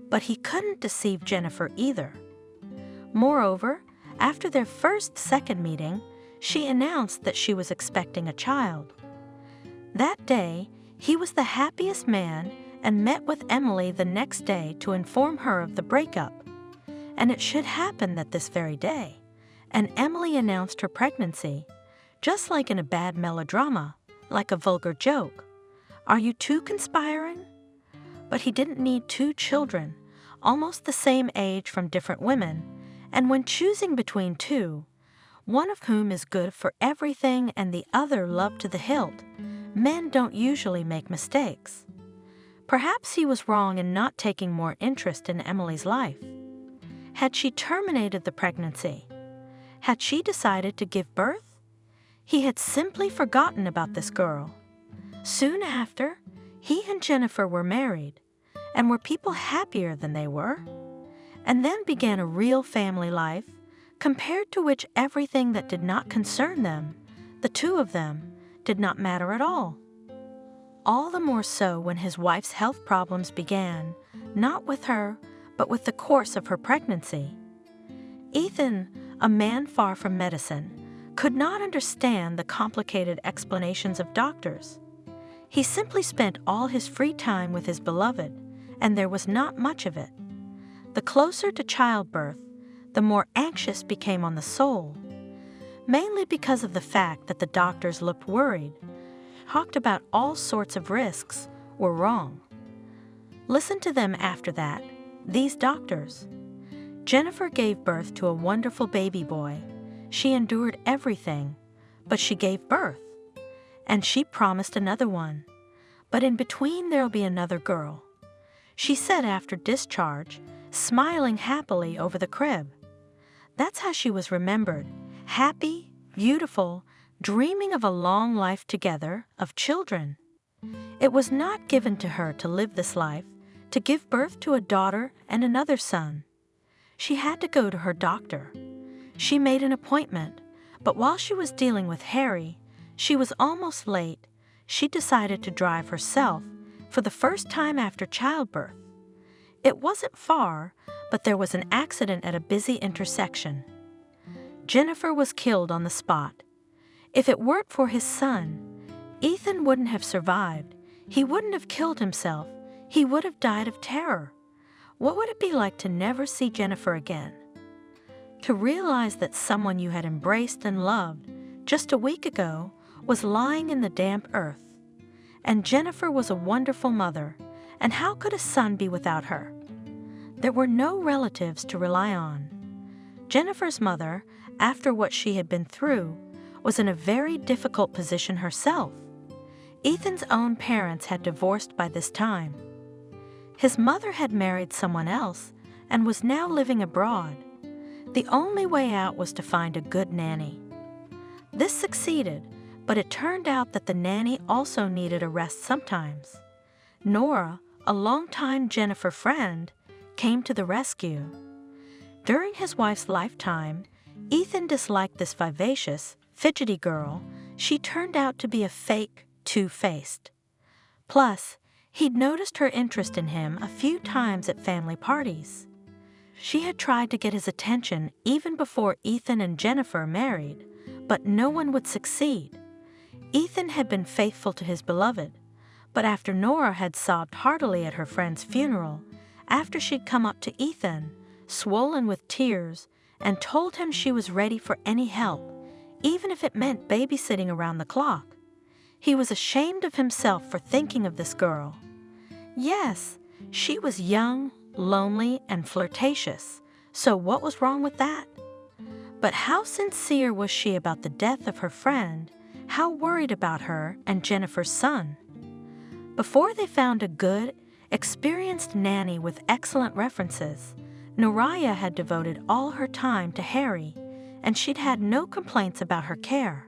but he couldn't deceive Jennifer either. Moreover, after their second meeting, she announced that she was expecting a child. That day, he was the happiest man and met with Emily the next day to inform her of the breakup. And it should happen that this very day, and Emily announced her pregnancy, just like in a bad melodrama, like a vulgar joke. Are you two conspiring? But he didn't need two children, almost the same age from different women, and when choosing between two, one of whom is good for everything and the other loved to the hilt, men don't usually make mistakes. Perhaps he was wrong in not taking more interest in Emily's life. Had she terminated the pregnancy? Had she decided to give birth? He had simply forgotten about this girl. Soon after, he and Jennifer were married, and were people happier than they were? And then began a real family life, compared to which everything that did not concern them, the two of them, did not matter at all. All the more so when his wife's health problems began, not with her, but with the course of her pregnancy. Ethan, a man far from medicine, could not understand the complicated explanations of doctors. He simply spent all his free time with his beloved, and there was not much of it. The closer to childbirth, the more anxious became on the soul, mainly because of the fact that the doctors looked worried, talked about all sorts of risks, were wrong. Listen to them after that, these doctors. Jennifer gave birth to a wonderful baby boy. She endured everything, but she gave birth. And she promised another one. But in between there'll be another girl. She said after discharge, smiling happily over the crib. That's how she was remembered, happy, beautiful, dreaming of a long life together, of children. It was not given to her to live this life, to give birth to a daughter and another son. She had to go to her doctor. She made an appointment, but while she was dealing with Harry, she was almost late. She decided to drive herself for the first time after childbirth. It wasn't far, but there was an accident at a busy intersection. Jennifer was killed on the spot. If it weren't for his son, Ethan wouldn't have survived. He wouldn't have killed himself. He would have died of terror. What would it be like to never see Jennifer again? To realize that someone you had embraced and loved just a week ago was lying in the damp earth. And Jennifer was a wonderful mother, and how could a son be without her? There were no relatives to rely on. Jennifer's mother, after what she had been through, was in a very difficult position herself. Ethan's own parents had divorced by this time. His mother had married someone else and was now living abroad. The only way out was to find a good nanny. This succeeded, but it turned out that the nanny also needed a rest sometimes. Nora, a longtime Jennifer friend, came to the rescue. During his wife's lifetime, Ethan disliked this vivacious, fidgety girl. She turned out to be a fake, two-faced. Plus, he'd noticed her interest in him a few times at family parties. She had tried to get his attention even before Ethan and Jennifer married, but no one would succeed. Ethan had been faithful to his beloved, but after Nora had sobbed heartily at her friend's funeral, after she'd come up to Ethan, swollen with tears, and told him she was ready for any help, even if it meant babysitting around the clock, he was ashamed of himself for thinking of this girl. Yes, she was young, lonely, and flirtatious, so what was wrong with that? But how sincere was she about the death of her friend, how worried about her and Jennifer's son? Before they found a good, experienced nanny with excellent references, Noriah had devoted all her time to Harry, and she'd had no complaints about her care.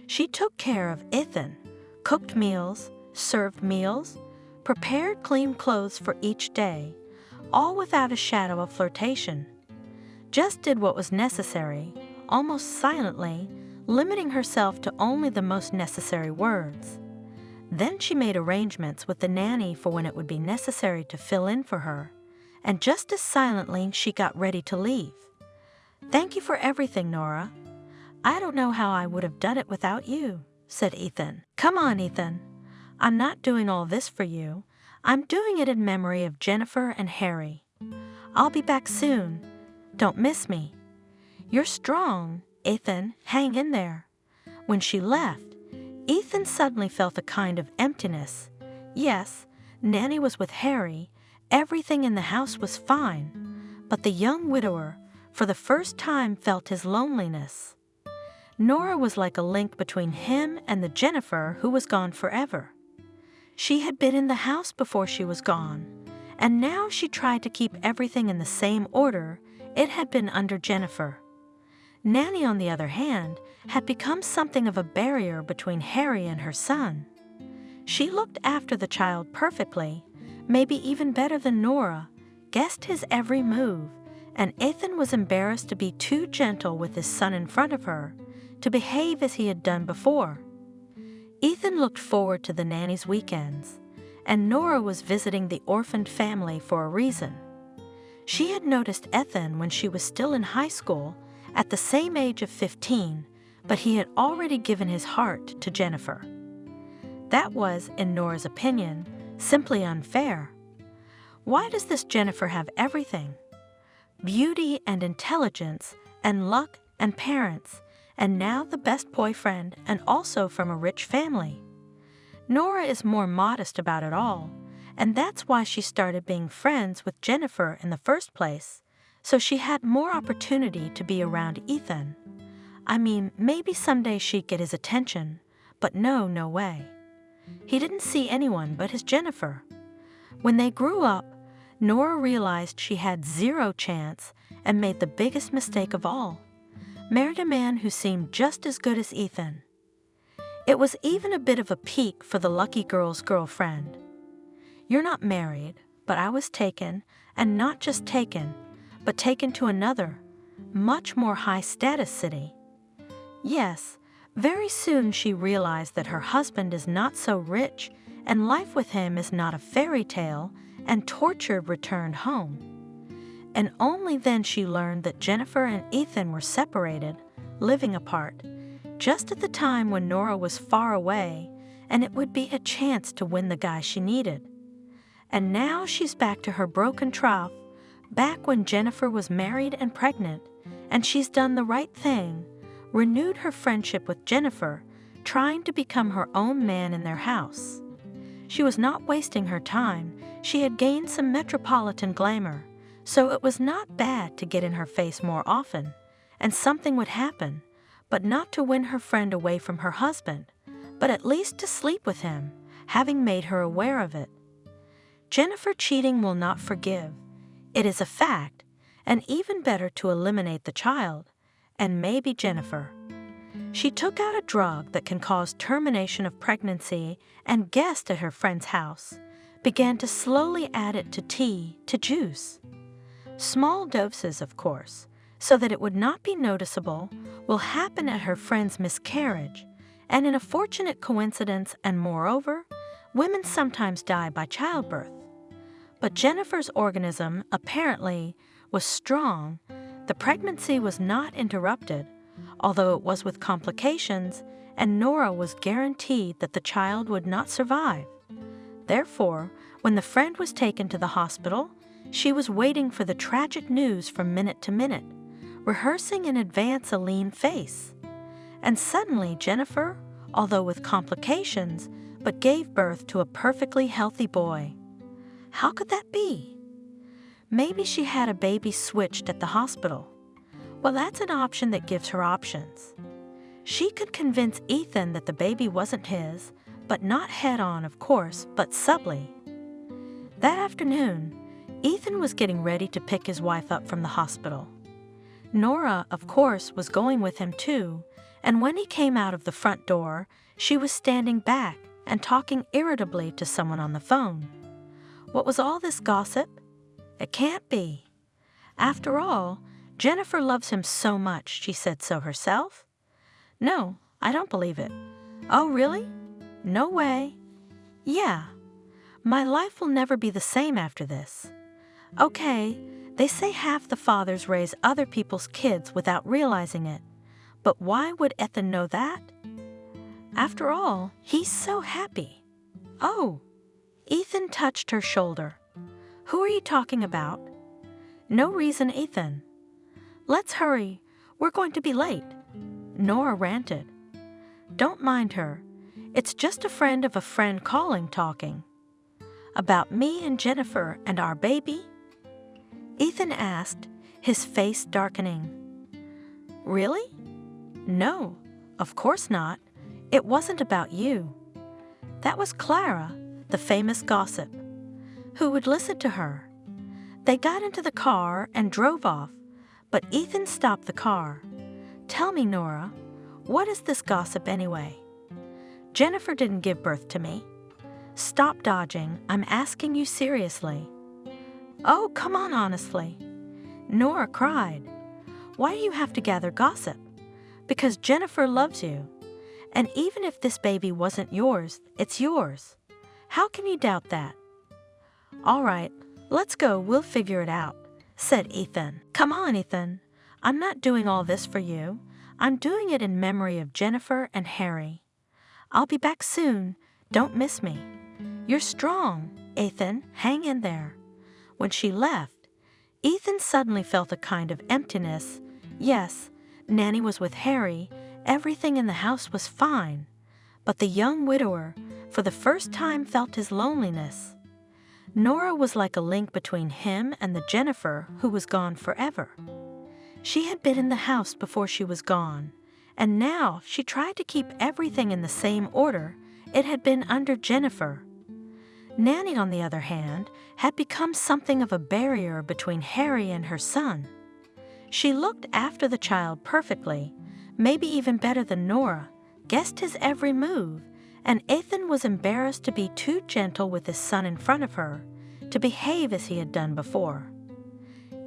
She took care of Ethan, cooked meals, served meals, prepared clean clothes for each day, all without a shadow of flirtation. Just did what was necessary, almost silently, limiting herself to only the most necessary words. Then she made arrangements with the nanny for when it would be necessary to fill in for her, and just as silently she got ready to leave. "Thank you for everything, Nora. I don't know how I would have done it without you," said Ethan. "Come on, Ethan. I'm not doing all this for you. I'm doing it in memory of Jennifer and Harry. I'll be back soon. Don't miss me. You're strong, Ethan. Hang in there." When she left, Ethan suddenly felt a kind of emptiness. Yes, Nanny was with Harry. Everything in the house was fine. But the young widower, for the first time, felt his loneliness. Nora was like a link between him and the Jennifer who was gone forever. She had been in the house before she was gone, and now she tried to keep everything in the same order it had been under Jennifer. Nanny, on the other hand, had become something of a barrier between Harry and her son. She looked after the child perfectly, maybe even better than Nora, guessed his every move, and Ethan was embarrassed to be too gentle with his son in front of her, to behave as he had done before. Ethan looked forward to the nanny's weekends, and Nora was visiting the orphaned family for a reason. She had noticed Ethan when she was still in high school, at the same age of 15, but he had already given his heart to Jennifer. That was, in Nora's opinion, simply unfair. Why does this Jennifer have everything? Beauty and intelligence and luck and parents, and now the best boyfriend, and also from a rich family. Nora is more modest about it all, and that's why she started being friends with Jennifer in the first place, so she had more opportunity to be around Ethan. I mean, maybe someday she'd get his attention, but no way. He didn't see anyone but his Jennifer. When they grew up, Nora realized she had zero chance and made the biggest mistake of all. Married a man who seemed just as good as Ethan. It was even a bit of a peak for the lucky girl's girlfriend. "You're not married, but I was taken, and not just taken, but taken to another, much more high-status city." Yes, very soon she realized that her husband is not so rich, and life with him is not a fairy tale, and tortured returned home. And only then she learned that Jennifer and Ethan were separated, living apart, just at the time when Nora was far away, and it would be a chance to win the guy she needed. And now she's back to her broken trough, back when Jennifer was married and pregnant, and she's done the right thing, renewed her friendship with Jennifer, trying to become her own man in their house. She was not wasting her time. She had gained some metropolitan glamour, so it was not bad to get in her face more often, and something would happen, but not to win her friend away from her husband, but at least to sleep with him, having made her aware of it. Jennifer cheating will not forgive. It is a fact, and even better to eliminate the child, and maybe Jennifer. She took out a drug that can cause termination of pregnancy and guessed at her friend's house, began to slowly add it to tea, to juice. Small doses, of course, so that it would not be noticeable, will happen at her friend's miscarriage, and in a fortunate coincidence, and moreover, women sometimes die by childbirth. But Jennifer's organism, apparently, was strong. The pregnancy was not interrupted, although it was with complications, and Nora was guaranteed that the child would not survive. Therefore, when the friend was taken to the hospital, she was waiting for the tragic news from minute to minute, rehearsing in advance a lean face. And suddenly Jennifer, although with complications, but gave birth to a perfectly healthy boy. How could that be? Maybe she had a baby switched at the hospital. Well, that's an option that gives her options. She could convince Ethan that the baby wasn't his, but not head-on, of course, but subtly. That afternoon, Ethan was getting ready to pick his wife up from the hospital. Nora, of course, was going with him too, and when he came out of the front door, she was standing back and talking irritably to someone on the phone. What was all this gossip? It can't be. After all, Jennifer loves him so much, she said so herself. No, I don't believe it. Oh, really? No way. Yeah. My life will never be the same after this. Okay, they say half the fathers raise other people's kids without realizing it. But why would Ethan know that? After all, he's so happy. Oh, Ethan touched her shoulder. Who are you talking about? No reason, Ethan. Let's hurry. We're going to be late. Nora ranted. Don't mind her. It's just a friend of a friend calling talking. About me and Jennifer and our baby? Ethan asked, his face darkening. Really? No, of course not. It wasn't about you. That was Clara, the famous gossip. Who would listen to her? They got into the car and drove off, but Ethan stopped the car. Tell me, Nora, what is this gossip anyway? Jennifer didn't give birth to me. Stop dodging. I'm asking you seriously. Oh, come on, honestly. Nora cried. Why do you have to gather gossip? Because Jennifer loves you. And even if this baby wasn't yours, it's yours. How can you doubt that? All right, let's go. We'll figure it out, said Ethan. Come on, Ethan. I'm not doing all this for you. I'm doing it in memory of Jennifer and Harry. I'll be back soon. Don't miss me. You're strong, Ethan. Hang in there. When she left, Ethan suddenly felt a kind of emptiness. Yes, Nanny was with Harry. Everything in the house was fine. But the young widower, for the first time, felt his loneliness. Nora was like a link between him and the Jennifer who was gone forever. She had been in the house before she was gone, and now she tried to keep everything in the same order it had been under Jennifer. Nanny, on the other hand, had become something of a barrier between Harry and her son. She looked after the child perfectly, maybe even better than Nora, guessed his every move, and Ethan was embarrassed to be too gentle with his son in front of her, to behave as he had done before.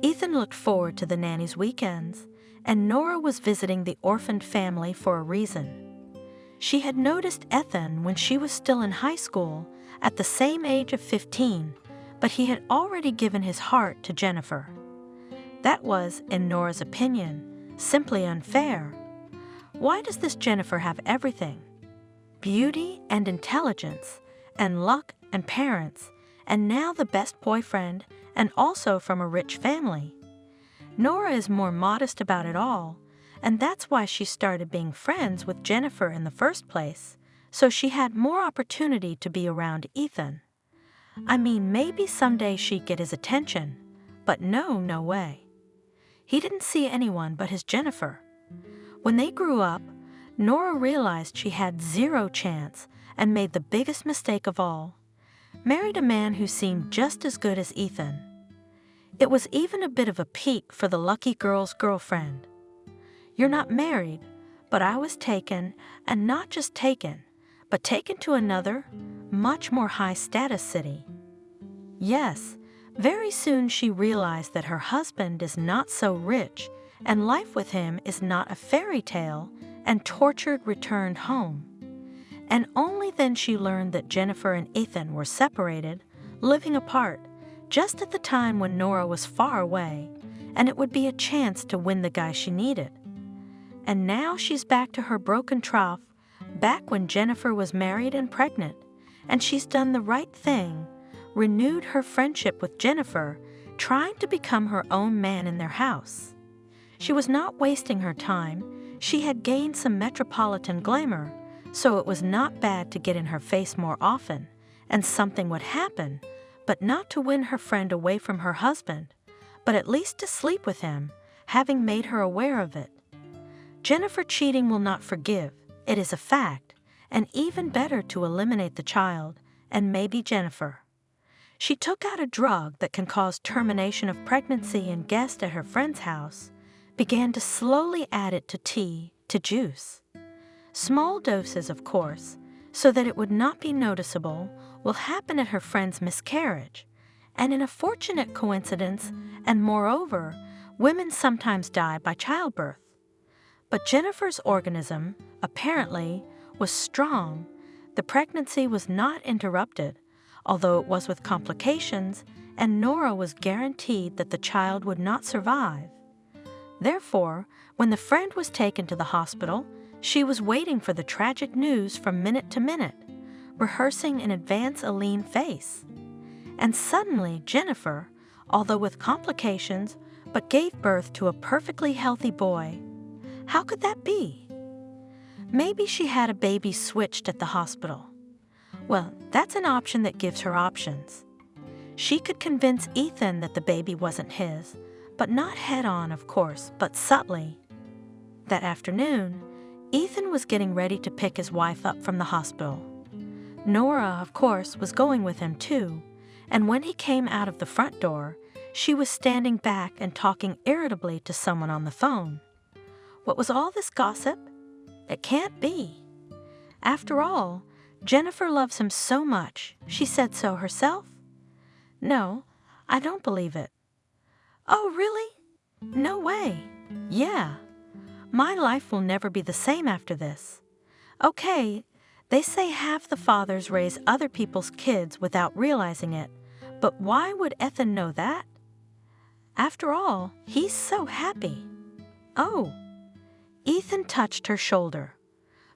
Ethan looked forward to the nanny's weekends, and Nora was visiting the orphaned family for a reason. She had noticed Ethan when she was still in high school, at the same age of 15, but he had already given his heart to Jennifer. That was, in Nora's opinion, simply unfair. Why does this Jennifer have everything? Beauty and intelligence, and luck and parents, and now the best boyfriend, and also from a rich family. Nora is more modest about it all, and that's why she started being friends with Jennifer in the first place, so she had more opportunity to be around Ethan. I mean, maybe someday she'd get his attention, but no way. He didn't see anyone but his Jennifer. When they grew up, Nora realized she had zero chance and made the biggest mistake of all. Married a man who seemed just as good as Ethan. It was even a bit of a peak for the lucky girl's girlfriend. You're not married, but I was taken, and not just taken, but taken to another, much more high-status city. Yes, very soon she realized that her husband is not so rich, and life with him is not a fairy tale, and tortured returned home. And only then she learned that Jennifer and Ethan were separated, living apart, just at the time when Nora was far away, and it would be a chance to win the guy she needed. And now she's back to her broken trough, back when Jennifer was married and pregnant, and she's done the right thing, renewed her friendship with Jennifer, trying to become her own man in their house. She was not wasting her time. She had gained some metropolitan glamour, so it was not bad to get in her face more often, and something would happen, but not to win her friend away from her husband, but at least to sleep with him, having made her aware of it. Jennifer cheating will not forgive, it is a fact, and even better to eliminate the child, and maybe Jennifer. She took out a drug that can cause termination of pregnancy and guest at her friend's house, began to slowly add it to tea, to juice. Small doses, of course, so that it would not be noticeable, will happen at her friend's miscarriage, and in a fortunate coincidence, and moreover, women sometimes die by childbirth. But Jennifer's organism, apparently, was strong. The pregnancy was not interrupted, although it was with complications, and Nora was guaranteed that the child would not survive. Therefore, when the friend was taken to the hospital, she was waiting for the tragic news from minute to minute, rehearsing in advance a lean face. And suddenly Jennifer, although with complications, but gave birth to a perfectly healthy boy. How could that be? Maybe she had a baby switched at the hospital. Well, that's an option that gives her options. She could convince Ethan that the baby wasn't his, but not head-on, of course, but subtly. That afternoon, Ethan was getting ready to pick his wife up from the hospital. Nora, of course, was going with him too, and when he came out of the front door, she was standing back and talking irritably to someone on the phone. What was all this gossip? It can't be. After all, Jennifer loves him so much, she said so herself. No, I don't believe it. Oh, really? No way. Yeah. My life will never be the same after this. Okay, they say half the fathers raise other people's kids without realizing it, but why would Ethan know that? After all, he's so happy. Oh. Ethan touched her shoulder.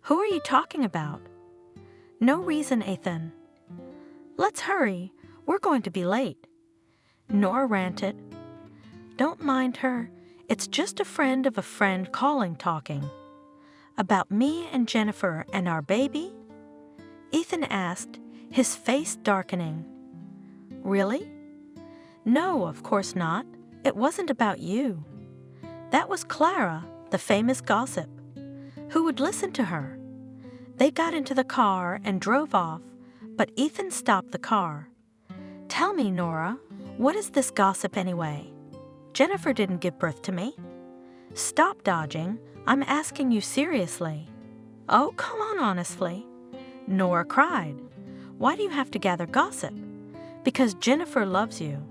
Who are you talking about? No reason, Ethan. Let's hurry. We're going to be late. Nora ranted. Don't mind her. It's just a friend of a friend calling talking. About me and Jennifer and our baby? Ethan asked, his face darkening. Really? No, of course not. It wasn't about you. That was Clara, the famous gossip. Who would listen to her? They got into the car and drove off, but Ethan stopped the car. Tell me, Nora, what is this gossip anyway? Jennifer didn't give birth to me. Stop dodging. I'm asking you seriously. Oh, come on, honestly. Nora cried. Why do you have to gather gossip? Because Jennifer loves you.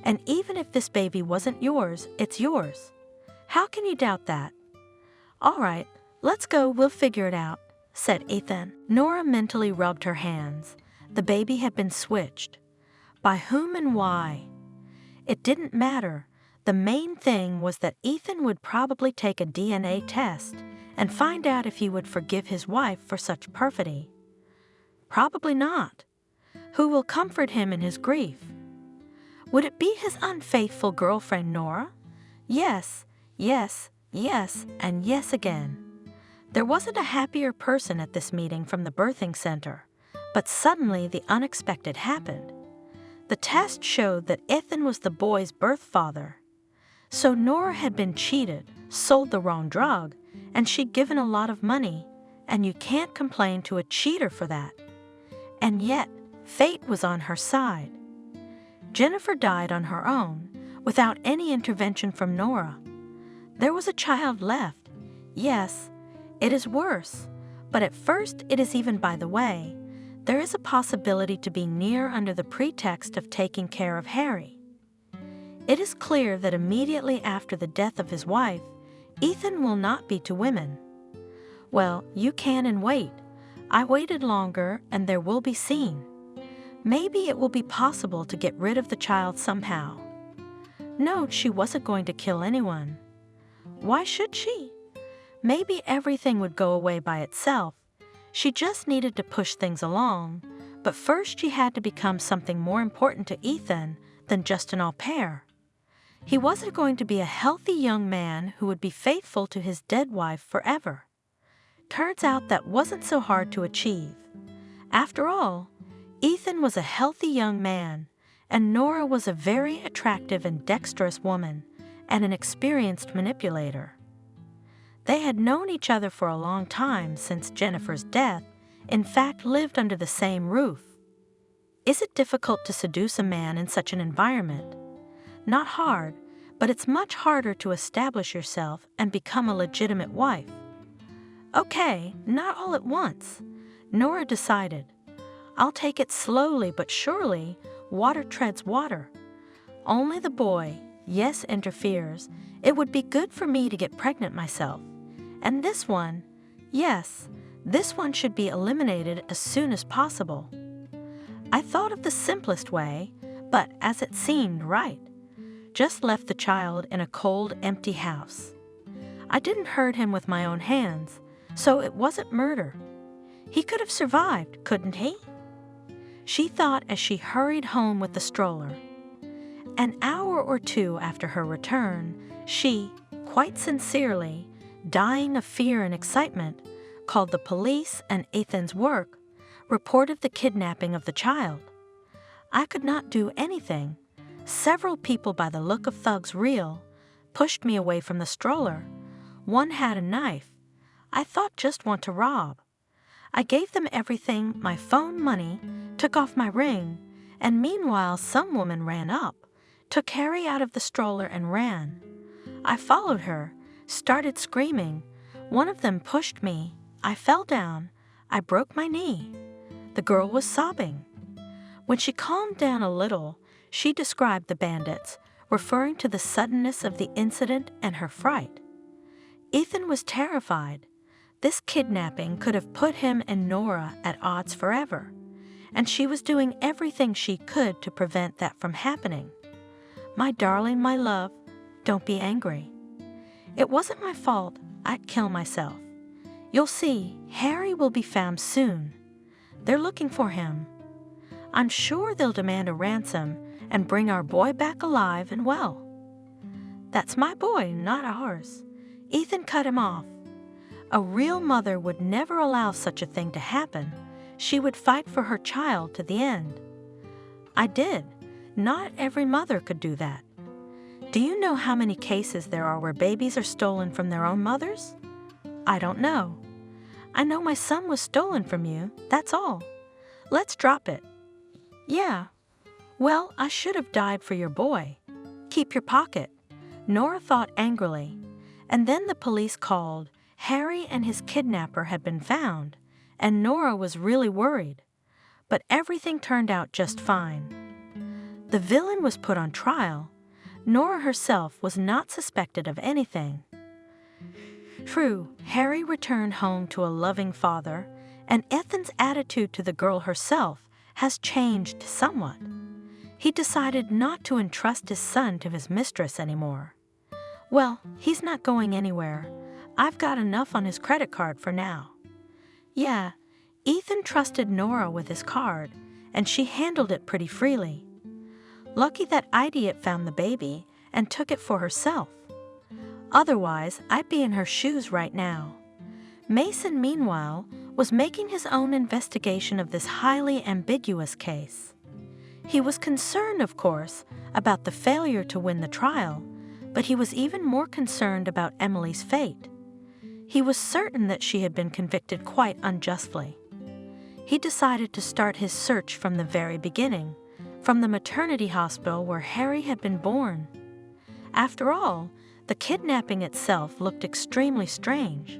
And even if this baby wasn't yours, it's yours. How can you doubt that? All right, let's go, we'll figure it out, said Ethan. Nora mentally rubbed her hands. The baby had been switched. By whom and why? It didn't matter. The main thing was that Ethan would probably take a DNA test and find out if he would forgive his wife for such perfidy. Probably not. Who will comfort him in his grief? Would it be his unfaithful girlfriend, Nora? Yes, yes, and yes again. There wasn't a happier person at this meeting from the birthing center, but suddenly the unexpected happened. The test showed that Ethan was the boy's birth father. So Nora had been cheated, sold the wrong drug, and she'd given a lot of money, and you can't complain to a cheater for that. And yet, fate was on her side. Jennifer died on her own, without any intervention from Nora. There was a child left. Yes, it is worse, but at first it is even by the way. There is a possibility to be near under the pretext of taking care of Harry. It is clear that immediately after the death of his wife, Ethan will not be to women. Well, you can and wait. I waited longer, and there will be seen. Maybe it will be possible to get rid of the child somehow. No, she wasn't going to kill anyone. Why should she? Maybe everything would go away by itself. She just needed to push things along, but first she had to become something more important to Ethan than just an au pair. He wasn't going to be a healthy young man who would be faithful to his dead wife forever. Turns out that wasn't so hard to achieve. After all, Ethan was a healthy young man, and Nora was a very attractive and dexterous woman and an experienced manipulator. They had known each other for a long time since Jennifer's death, in fact lived under the same roof. Is it difficult to seduce a man in such an environment? Not hard, but it's much harder to establish yourself and become a legitimate wife. Okay, not all at once. Nora decided. I'll take it slowly but surely. Water treads water. Only the boy, yes, interferes. It would be good for me to get pregnant myself. And this one, yes, this one should be eliminated as soon as possible. I thought of the simplest way, but as it seemed right. Just left the child in a cold, empty house. I didn't hurt him with my own hands, so it wasn't murder. He could have survived, couldn't he? She thought as she hurried home with the stroller. An hour or two after her return, she, quite sincerely, dying of fear and excitement, called the police and Ethan's work, reported the kidnapping of the child. I could not do anything. Several people, by the look of thugs real, pushed me away from the stroller. One had a knife. I thought just want to rob. I gave them everything, my phone, money, took off my ring, and meanwhile some woman ran up, took Harry out of the stroller and ran. I followed her, started screaming. One of them pushed me. I fell down. I broke my knee. The girl was sobbing. When she calmed down a little, she described the bandits, referring to the suddenness of the incident and her fright. Ethan was terrified. This kidnapping could have put him and Nora at odds forever, and she was doing everything she could to prevent that from happening. My darling, my love, don't be angry. It wasn't my fault. I'd kill myself. You'll see, Harry will be found soon. They're looking for him. I'm sure they'll demand a ransom and bring our boy back alive and well. That's my boy, not ours. Ethan cut him off. A real mother would never allow such a thing to happen. She would fight for her child to the end. I did. Not every mother could do that. Do you know how many cases there are where babies are stolen from their own mothers? I don't know. I know my son was stolen from you, that's all. Let's drop it. Yeah. Well, I should have died for your boy. Keep your pocket. Nora thought angrily. And then the police called. Harry and his kidnapper had been found, and Nora was really worried. But everything turned out just fine. The villain was put on trial. Nora herself was not suspected of anything. True, Harry returned home to a loving father, and Ethan's attitude to the girl herself has changed somewhat. He decided not to entrust his son to his mistress anymore. Well, he's not going anywhere. I've got enough on his credit card for now. Yeah, Ethan trusted Nora with his card, and she handled it pretty freely. Lucky that idiot found the baby and took it for herself. Otherwise, I'd be in her shoes right now. Mason, meanwhile, was making his own investigation of this highly ambiguous case. He was concerned, of course, about the failure to win the trial, but he was even more concerned about Emily's fate. He was certain that she had been convicted quite unjustly. He decided to start his search from the very beginning, from the maternity hospital where Harry had been born. After all, the kidnapping itself looked extremely strange.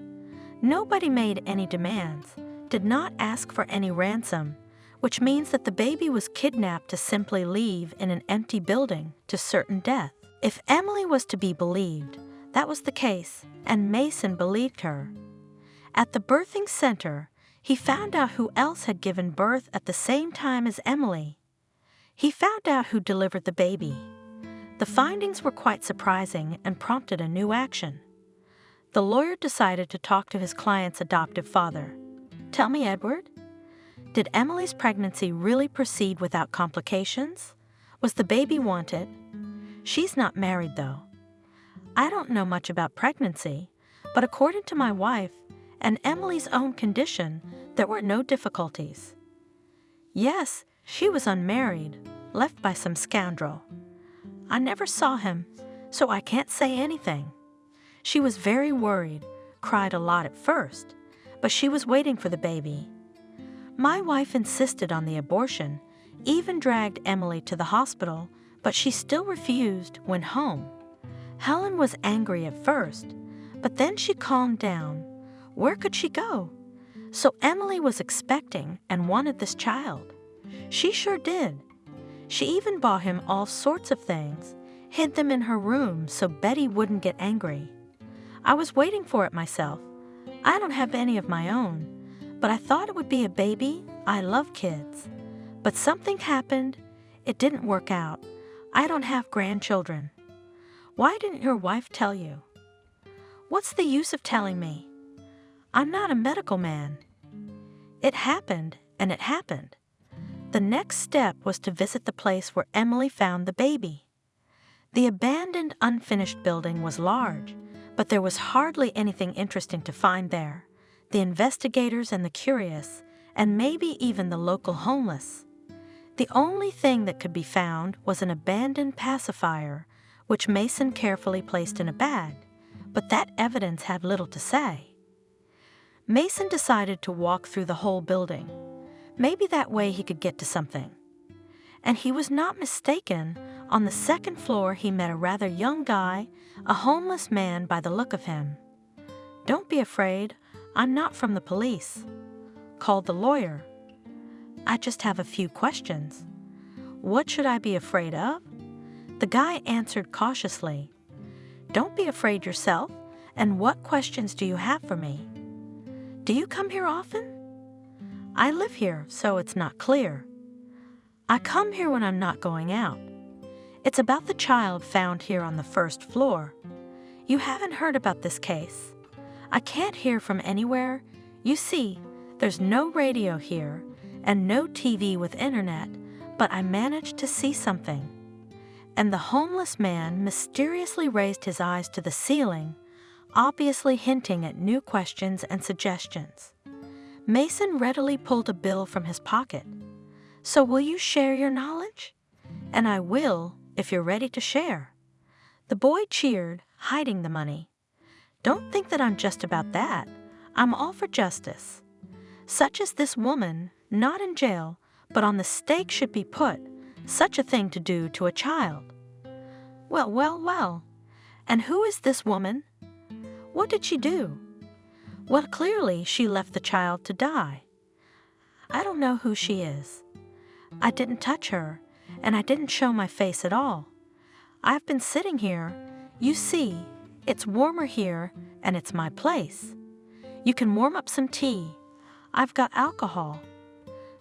Nobody made any demands, did not ask for any ransom, which means that the baby was kidnapped to simply leave in an empty building to certain death. If Emily was to be believed, that was the case, and Mason believed her. At the birthing center, he found out who else had given birth at the same time as Emily. He found out who delivered the baby. The findings were quite surprising and prompted a new action. The lawyer decided to talk to his client's adoptive father. "Tell me, Edward, did Emily's pregnancy really proceed without complications? Was the baby wanted? She's not married, though. I don't know much about pregnancy, but according to my wife and Emily's own condition, there were no difficulties." "Yes, she was unmarried, left by some scoundrel. I never saw him, so I can't say anything. She was very worried, cried a lot at first, but she was waiting for the baby. My wife insisted on the abortion, even dragged Emily to the hospital, but she still refused, went home. Helen was angry at first, but then she calmed down. Where could she go? So Emily was expecting and wanted this child. She sure did. She even bought him all sorts of things, hid them in her room so Betty wouldn't get angry. I was waiting for it myself. I don't have any of my own, but I thought it would be a baby. I love kids. But something happened. It didn't work out. I don't have grandchildren. Why didn't your wife tell you?" "What's the use of telling me? I'm not a medical man. It happened, and it happened." The next step was to visit the place where Emily found the baby. The abandoned, unfinished building was large, but there was hardly anything interesting to find there. The investigators and the curious, and maybe even the local homeless. The only thing that could be found was an abandoned pacifier, which Mason carefully placed in a bag, but that evidence had little to say. Mason decided to walk through the whole building. Maybe that way he could get to something. And he was not mistaken. On the second floor he met a rather young guy, a homeless man by the look of him. "Don't be afraid, I'm not from the police," called the lawyer. "I just have a few questions." "What should I be afraid of?" The guy answered cautiously. "Don't be afraid yourself, and what questions do you have for me?" "Do you come here often?" "I live here, so it's not clear." "I come here when I'm not going out. It's about the child found here on the first floor. You haven't heard about this case. I can't hear from anywhere. You see, there's no radio here and no TV with internet, but I managed to see something." And the homeless man mysteriously raised his eyes to the ceiling, obviously hinting at new questions and suggestions. Mason readily pulled a bill from his pocket. "So will you share your knowledge?" "And I will, if you're ready to share." The boy cheered, hiding the money. "Don't think that I'm just about that. I'm all for justice. Such as this woman, not in jail, but on the stake should be put, such a thing to do to a child." "Well, well, well. And who is this woman? What did she do?" "Well, clearly she left the child to die. I don't know who she is. I didn't touch her, and I didn't show my face at all. I've been sitting here. You see, it's warmer here, and it's my place. You can warm up some tea. I've got alcohol.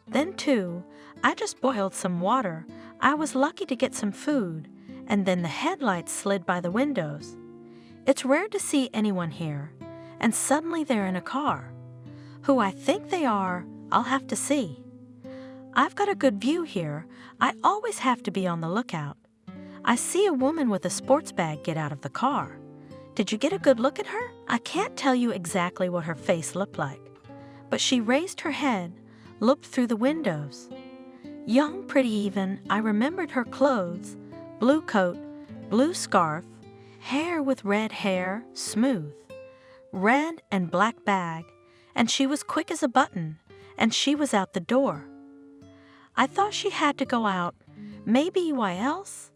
Then, too, I just boiled some water. I was lucky to get some food, and then the headlights slid by the windows. It's rare to see anyone here, and suddenly they're in a car. Who I think they are, I'll have to see. I've got a good view here. I always have to be on the lookout. I see a woman with a sports bag get out of the car. Did you get a good look at her? I can't tell you exactly what her face looked like, but she raised her head, looked through the windows. Young, pretty even, I remembered her clothes, blue coat, blue scarf, hair with red hair, smooth, red and black bag, and she was quick as a button, and she was out the door. I thought she had to go out, maybe why else?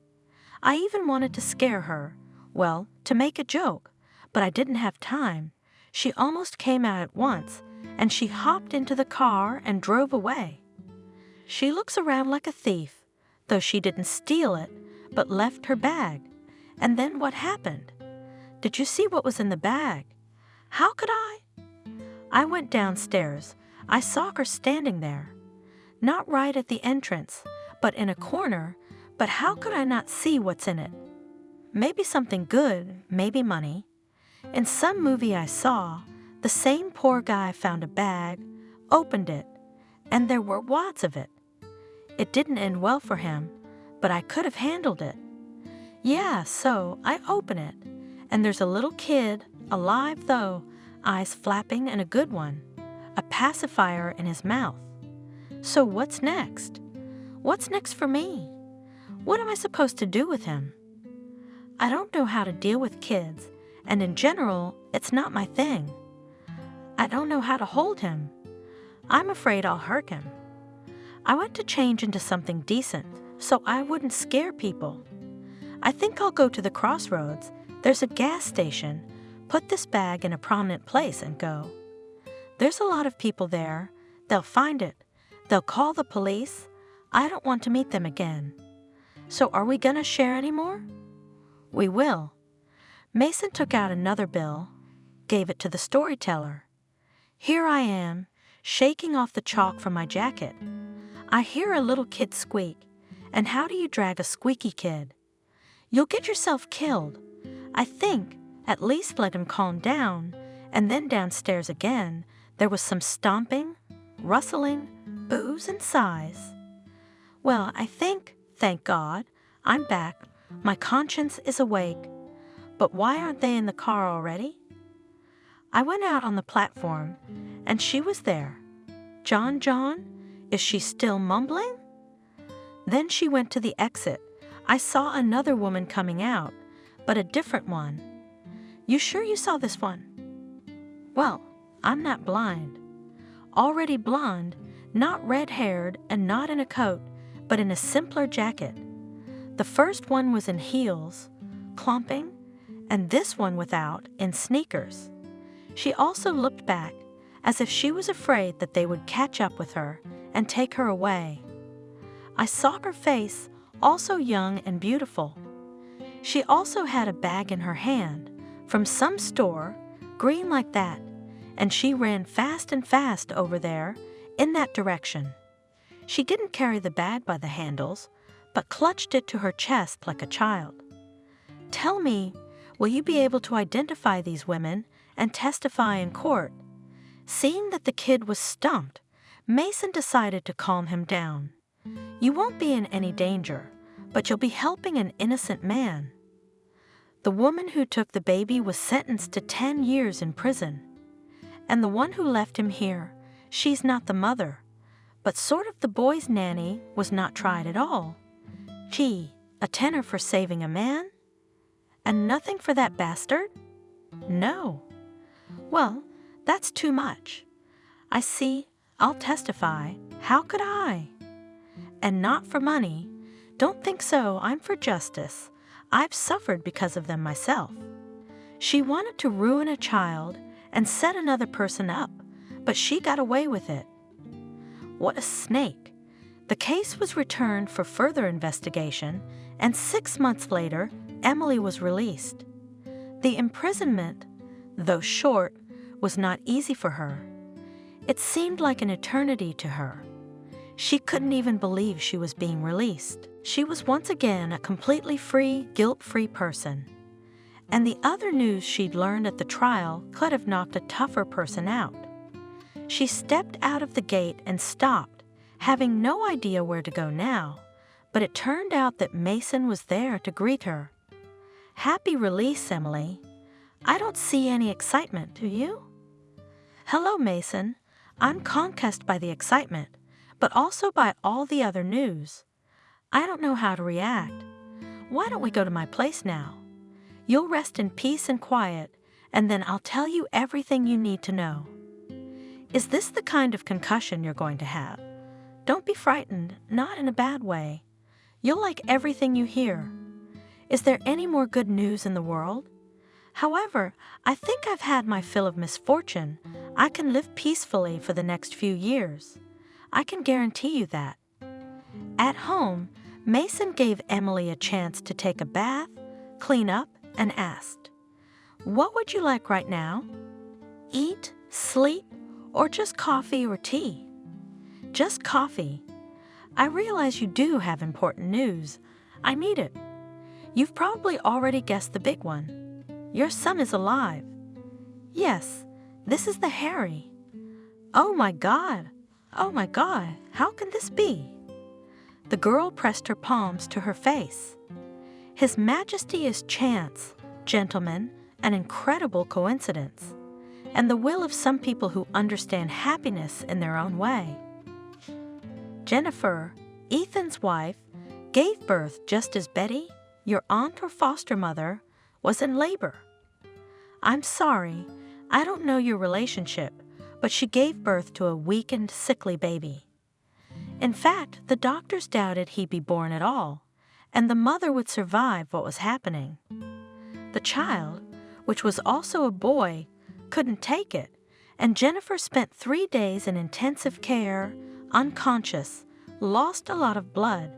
I even wanted to scare her, well, to make a joke, but I didn't have time. She almost came out at once, and she hopped into the car and drove away. She looks around like a thief, though she didn't steal it, but left her bag. And then what happened? Did you see what was in the bag? How could I? I went downstairs. I saw her standing there. Not right at the entrance, but in a corner, but how could I not see what's in it? Maybe something good, maybe money. In some movie I saw, the same poor guy found a bag, opened it, and there were wads of it. It didn't end well for him, but I could have handled it. Yeah, so I open it, and there's a little kid, alive though, eyes flapping and a good one, a pacifier in his mouth. So what's next? What's next for me? What am I supposed to do with him? I don't know how to deal with kids, and in general, it's not my thing. I don't know how to hold him. I'm afraid I'll hurt him. I want to change into something decent, so I wouldn't scare people. I think I'll go to the crossroads. There's a gas station. Put this bag in a prominent place and go. There's a lot of people there. They'll find it. They'll call the police. I don't want to meet them again. So are we gonna share anymore? We will. Mason took out another bill, gave it to the storyteller. Here I am, shaking off the chalk from my jacket. I hear a little kid squeak. And how do you drag a squeaky kid? You'll get yourself killed. I think, at least let him calm down, and then downstairs again, there was some stomping, rustling, boos and sighs. Well, I think, thank God, I'm back. My conscience is awake. But why aren't they in the car already? I went out on the platform, and she was there. John, is she still mumbling? Then she went to the exit. I saw another woman coming out, but a different one. You sure you saw this one? Well, I'm not blind. Already blonde, not red-haired and not in a coat, but in a simpler jacket. The first one was in heels, clomping, and this one without, in sneakers. She also looked back, as if she was afraid that they would catch up with her and take her away. I saw her face, also young and beautiful. She also had a bag in her hand, from some store, green like that, and she ran fast and fast over there, in that direction. She didn't carry the bag by the handles, but clutched it to her chest like a child. Tell me, will you be able to identify these women and testify in court? Seeing that the kid was stumped, Mason decided to calm him down. You won't be in any danger, but you'll be helping an innocent man. The woman who took the baby was sentenced to 10 years in prison. And the one who left him here, she's not the mother, but sort of the boy's nanny, was not tried at all. Gee, a tenner for saving a man? And nothing for that bastard? No. Well, that's too much. I see, I'll testify. How could I? And not for money. Don't think so, I'm for justice. I've suffered because of them myself. She wanted to ruin a child and set another person up, but she got away with it. What a snake. The case was returned for further investigation, and 6 months later, Emily was released. The imprisonment, though short, was not easy for her. It seemed like an eternity to her. She couldn't even believe she was being released. She was once again a completely free, guilt-free person. And the other news she'd learned at the trial could have knocked a tougher person out. She stepped out of the gate and stopped, having no idea where to go now, but it turned out that Mason was there to greet her. Happy release, Emily. I don't see any excitement, do you? Hello, Mason. I'm concussed by the excitement, but also by all the other news. I don't know how to react. Why don't we go to my place now? You'll rest in peace and quiet, and then I'll tell you everything you need to know. Is this the kind of concussion you're going to have? Don't be frightened, not in a bad way. You'll like everything you hear. Is there any more good news in the world? However, I think I've had my fill of misfortune. I can live peacefully for the next few years. I can guarantee you that. At home, Mason gave Emily a chance to take a bath, clean up, and asked, "What would you like right now? Eat, sleep, or just coffee or tea?" "Just coffee. I realize you do have important news. I need it. You've probably already guessed the big one. Your son is alive." "Yes, this is the Harry." "Oh my God! Oh my God! How can this be?" The girl pressed her palms to her face. "His Majesty is chance, gentlemen, an incredible coincidence, and the will of some people who understand happiness in their own way." Jennifer, Ethan's wife, gave birth just as Betty, your aunt or foster mother, was in labor. I'm sorry, I don't know your relationship, but she gave birth to a weakened, sickly baby. In fact, the doctors doubted he'd be born at all, and the mother would survive what was happening. The child, which was also a boy, couldn't take it, and Jennifer spent 3 days in intensive care, unconscious, lost a lot of blood,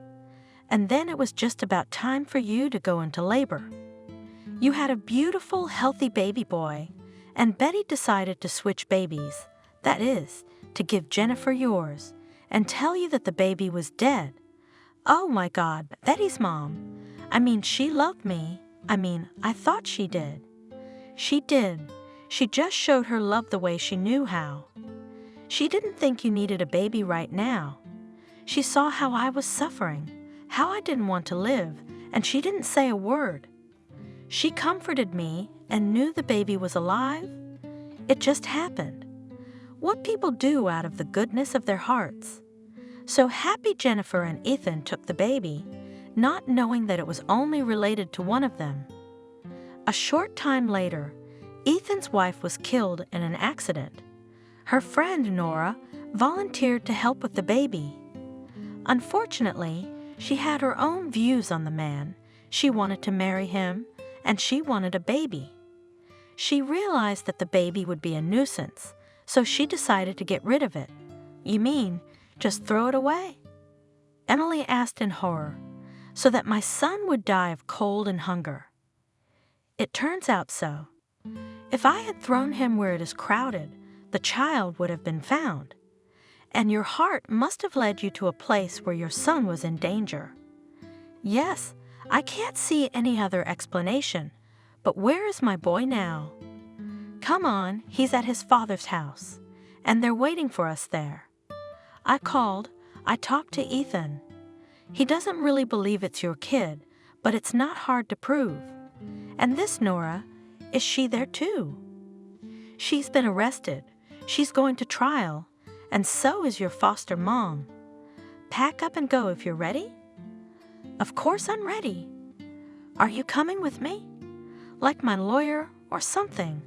and then it was just about time for you to go into labor. You had a beautiful, healthy baby boy, and Betty decided to switch babies, that is, to give Jennifer yours, and tell you that the baby was dead. Oh my God, Betty's mom. She loved me. I thought she did. She did. She just showed her love the way she knew how. She didn't think you needed a baby right now. She saw how I was suffering, how I didn't want to live, and she didn't say a word. She comforted me and knew the baby was alive. It just happened. What people do out of the goodness of their hearts. So happy Jennifer and Ethan took the baby, not knowing that it was only related to one of them. A short time later, Ethan's wife was killed in an accident. Her friend, Nora, volunteered to help with the baby. Unfortunately, she had her own views on the man. She wanted to marry him, and she wanted a baby. She realized that the baby would be a nuisance, so she decided to get rid of it. "You mean, just throw it away?" Emily asked in horror, "So that my son would die of cold and hunger." It turns out so. If I had thrown him where it is crowded, the child would have been found. And your heart must have led you to a place where your son was in danger. Yes, I can't see any other explanation, but where is my boy now? Come on, he's at his father's house, and they're waiting for us there. I talked to Ethan. He doesn't really believe it's your kid, but it's not hard to prove. And this Nora, is she there too? She's been arrested. She's going to trial, and so is your foster mom. Pack up and go if you're ready. Of course I'm ready. Are you coming with me? Like my lawyer or something?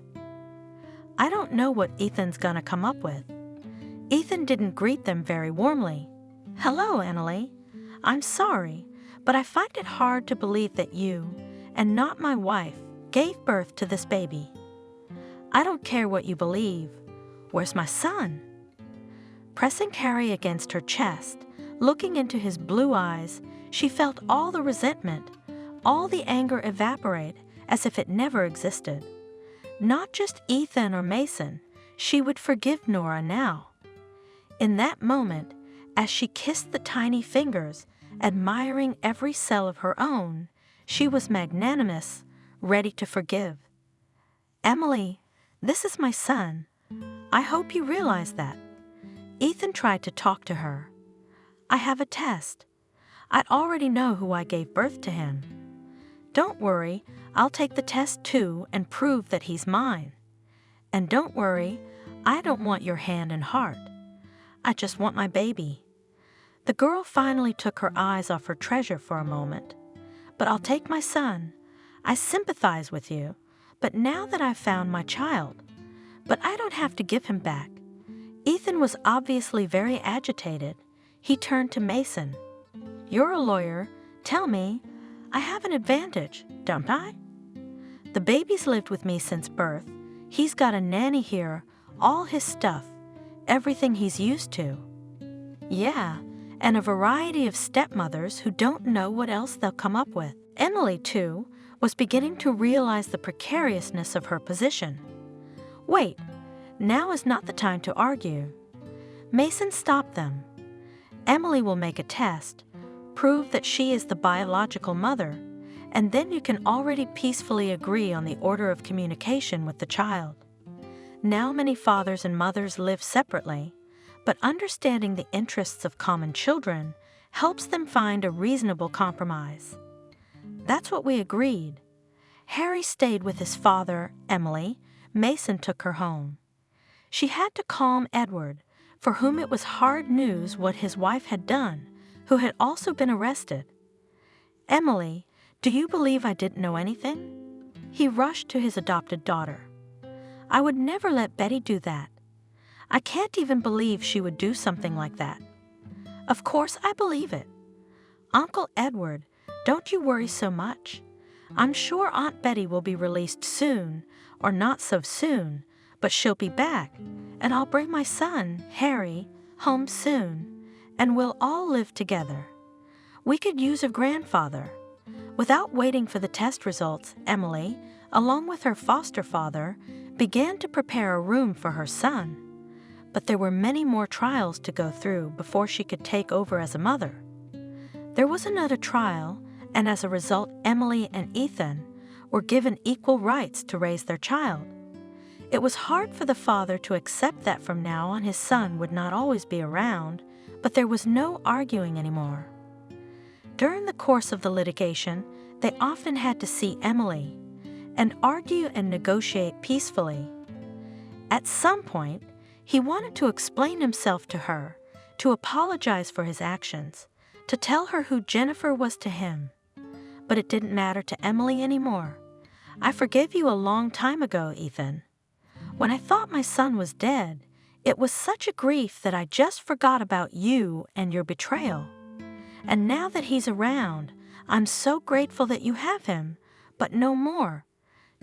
I don't know what Ethan's gonna come up with. Ethan didn't greet them very warmly. "Hello, Emily. I'm sorry, but I find it hard to believe that you, and not my wife, gave birth to this baby." "I don't care what you believe. Where's my son?" Pressing Harry against her chest, looking into his blue eyes, she felt all the resentment, all the anger evaporate as if it never existed. Not just Ethan or Mason, she would forgive Nora now. In that moment, as she kissed the tiny fingers, admiring every cell of her own, she was magnanimous, ready to forgive. "Emily, this is my son. I hope you realize that." Ethan tried to talk to her. "I have a test. I already know who I gave birth to him." Don't worry, I'll take the test too and prove that he's mine. And don't worry, I don't want your hand and heart. I just want my baby. The girl finally took her eyes off her treasure for a moment. But I'll take my son. I sympathize with you, but now that I've found my child. But I don't have to give him back. Ethan was obviously very agitated. He turned to Mason. You're a lawyer. Tell me, I have an advantage, don't I? The baby's lived with me since birth. He's got a nanny here, all his stuff, everything he's used to. Yeah, and a variety of stepmothers who don't know what else they'll come up with. Emily, too, was beginning to realize the precariousness of her position. Wait, now is not the time to argue. Mason stopped them. Emily will make a test, prove that she is the biological mother, and then you can already peacefully agree on the order of communication with the child. Now many fathers and mothers live separately, but understanding the interests of common children helps them find a reasonable compromise. That's what we agreed. Harry stayed with his father, Emily. Mason took her home. She had to calm Edward, for whom it was hard news what his wife had done, who had also been arrested. Emily, do you believe I didn't know anything? He rushed to his adopted daughter. I would never let Betty do that. I can't even believe she would do something like that. Of course I believe it. Uncle Edward, don't you worry so much. I'm sure Aunt Betty will be released soon, or not so soon, but she'll be back, and I'll bring my son, Harry, home soon, and we'll all live together. We could use a grandfather. Without waiting for the test results, Emily, along with her foster father, began to prepare a room for her son. But there were many more trials to go through before she could take over as a mother. There was another trial, and as a result, Emily and Ethan were given equal rights to raise their child. It was hard for the father to accept that from now on his son would not always be around, but there was no arguing anymore. During the course of the litigation, they often had to see Emily and argue and negotiate peacefully. At some point, he wanted to explain himself to her, to apologize for his actions, to tell her who Jennifer was to him. But it didn't matter to Emily anymore. I forgave you a long time ago, Ethan. When I thought my son was dead, it was such a grief that I just forgot about you and your betrayal. And now that he's around, I'm so grateful that you have him, but no more.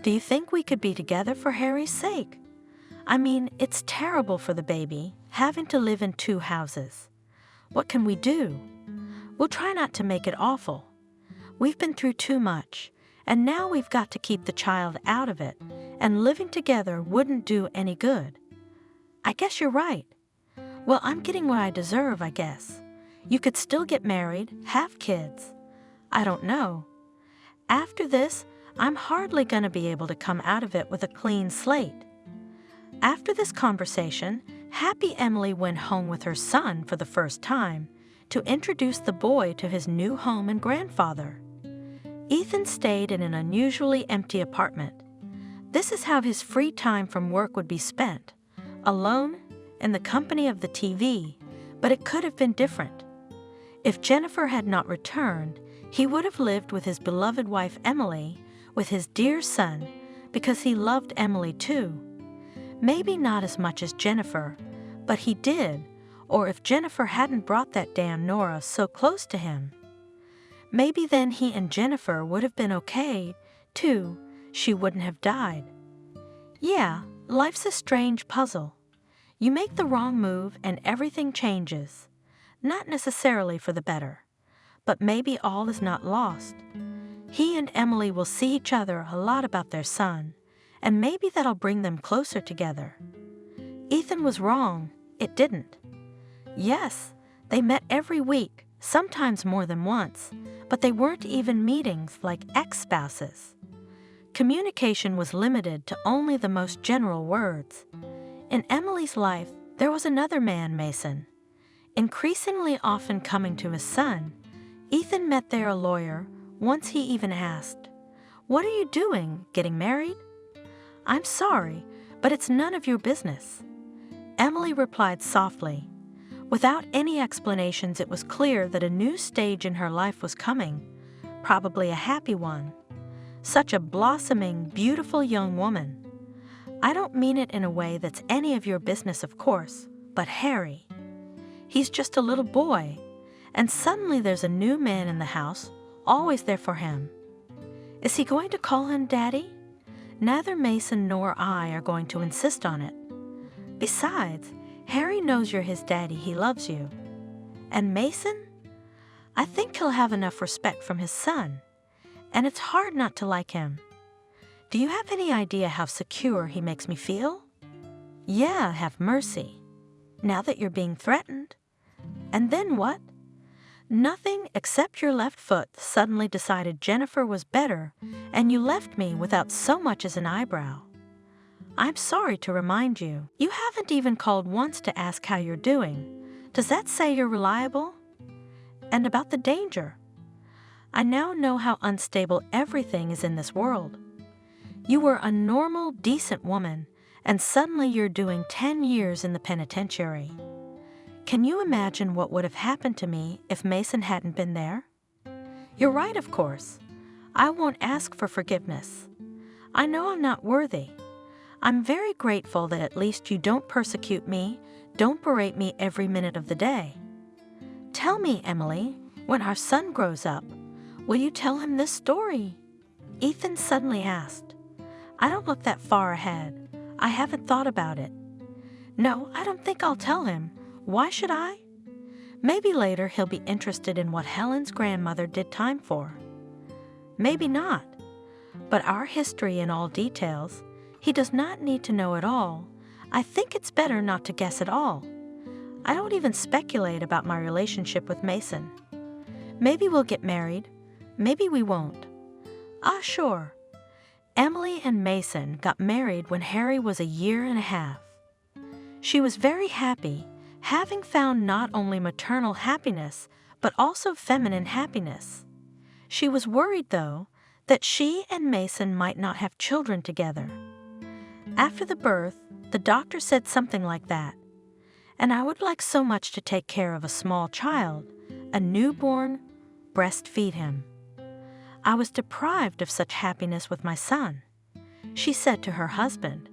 Do you think we could be together for Harry's sake? I mean, it's terrible for the baby, having to live in 2 houses. What can we do? We'll try not to make it awful. We've been through too much, and now we've got to keep the child out of it, and living together wouldn't do any good. I guess you're right. Well, I'm getting what I deserve, I guess. You could still get married, have kids. I don't know. After this, I'm hardly going to be able to come out of it with a clean slate. After this conversation, happy Emily went home with her son for the first time to introduce the boy to his new home and grandfather. Ethan stayed in an unusually empty apartment. This is how his free time from work would be spent, alone, in the company of the TV, but it could have been different. If Jennifer had not returned, he would have lived with his beloved wife Emily, with his dear son, because he loved Emily too. Maybe not as much as Jennifer, but he did, or if Jennifer hadn't brought that damn Nora so close to him. Maybe then he and Jennifer would have been okay, too. She wouldn't have died. Yeah, life's a strange puzzle. You make the wrong move and everything changes. Not necessarily for the better, but maybe all is not lost. He and Emily will see each other a lot about their son, and maybe that'll bring them closer together. Ethan was wrong. It didn't. Yes, they met every week, sometimes more than once, but they weren't even meetings like ex-spouses. Communication was limited to only the most general words. In Emily's life, there was another man, Mason. Increasingly often coming to his son, Ethan met there a lawyer. Once he even asked, "What are you doing? Getting married?" "I'm sorry, but it's none of your business." Emily replied softly. Without any explanations, it was clear that a new stage in her life was coming, probably a happy one. Such a blossoming, beautiful young woman. I don't mean it in a way that's any of your business, of course, but Harry. He's just a little boy, and suddenly there's a new man in the house, always there for him. Is he going to call him Daddy? Neither Mason nor I are going to insist on it. Besides, Harry knows you're his daddy. He loves you. And Mason? I think he'll have enough respect from his son, and it's hard not to like him. Do you have any idea how secure he makes me feel? Yeah, have mercy. Now that you're being threatened. And then what? Nothing except your left foot suddenly decided Jennifer was better, and you left me without so much as an eyebrow. I'm sorry to remind you, you haven't even called once to ask how you're doing. Does that say you're reliable? And about the danger. I now know how unstable everything is in this world. You were a normal, decent woman, and suddenly you're doing 10 years in the penitentiary. Can you imagine what would have happened to me if Mason hadn't been there? You're right, of course. I won't ask for forgiveness. I know I'm not worthy. I'm very grateful that at least you don't persecute me, don't berate me every minute of the day. Tell me, Emily, when our son grows up, will you tell him this story? Ethan suddenly asked. I don't look that far ahead. I haven't thought about it. No, I don't think I'll tell him. Why should I? Maybe later he'll be interested in what Helen's grandmother did time for. Maybe not. But our history in all details, he does not need to know it all. I think it's better not to guess at all. I don't even speculate about my relationship with Mason. Maybe we'll get married. Maybe we won't. Ah, sure. Emily and Mason got married when Harry was a year and a half. She was very happy, having found not only maternal happiness, but also feminine happiness. She was worried, though, that she and Mason might not have children together. After the birth, the doctor said something like that. And I would like so much to take care of a small child, a newborn, breastfeed him. I was deprived of such happiness with my son. She said to her husband,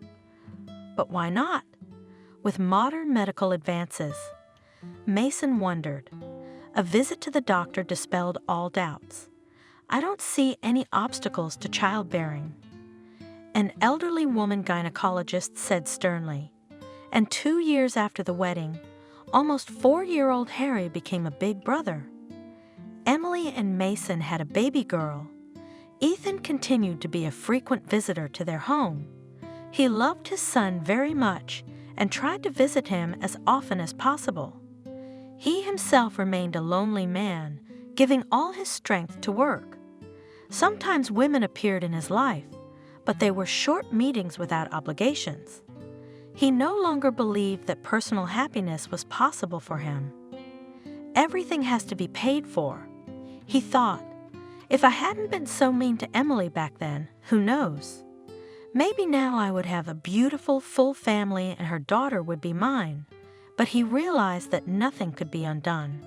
but why not? With modern medical advances, Mason wondered. A visit to the doctor dispelled all doubts. I don't see any obstacles to childbearing. An elderly woman gynecologist said sternly, and 2 years after the wedding, almost 4-year-old Harry became a big brother. Emily and Mason had a baby girl. Ethan continued to be a frequent visitor to their home. He loved his son very much and tried to visit him as often as possible. He himself remained a lonely man, giving all his strength to work. Sometimes women appeared in his life, but they were short meetings without obligations. He no longer believed that personal happiness was possible for him. Everything has to be paid for. He thought, if I hadn't been so mean to Emily back then, who knows? Maybe now I would have a beautiful, full family and her daughter would be mine. But he realized that nothing could be undone.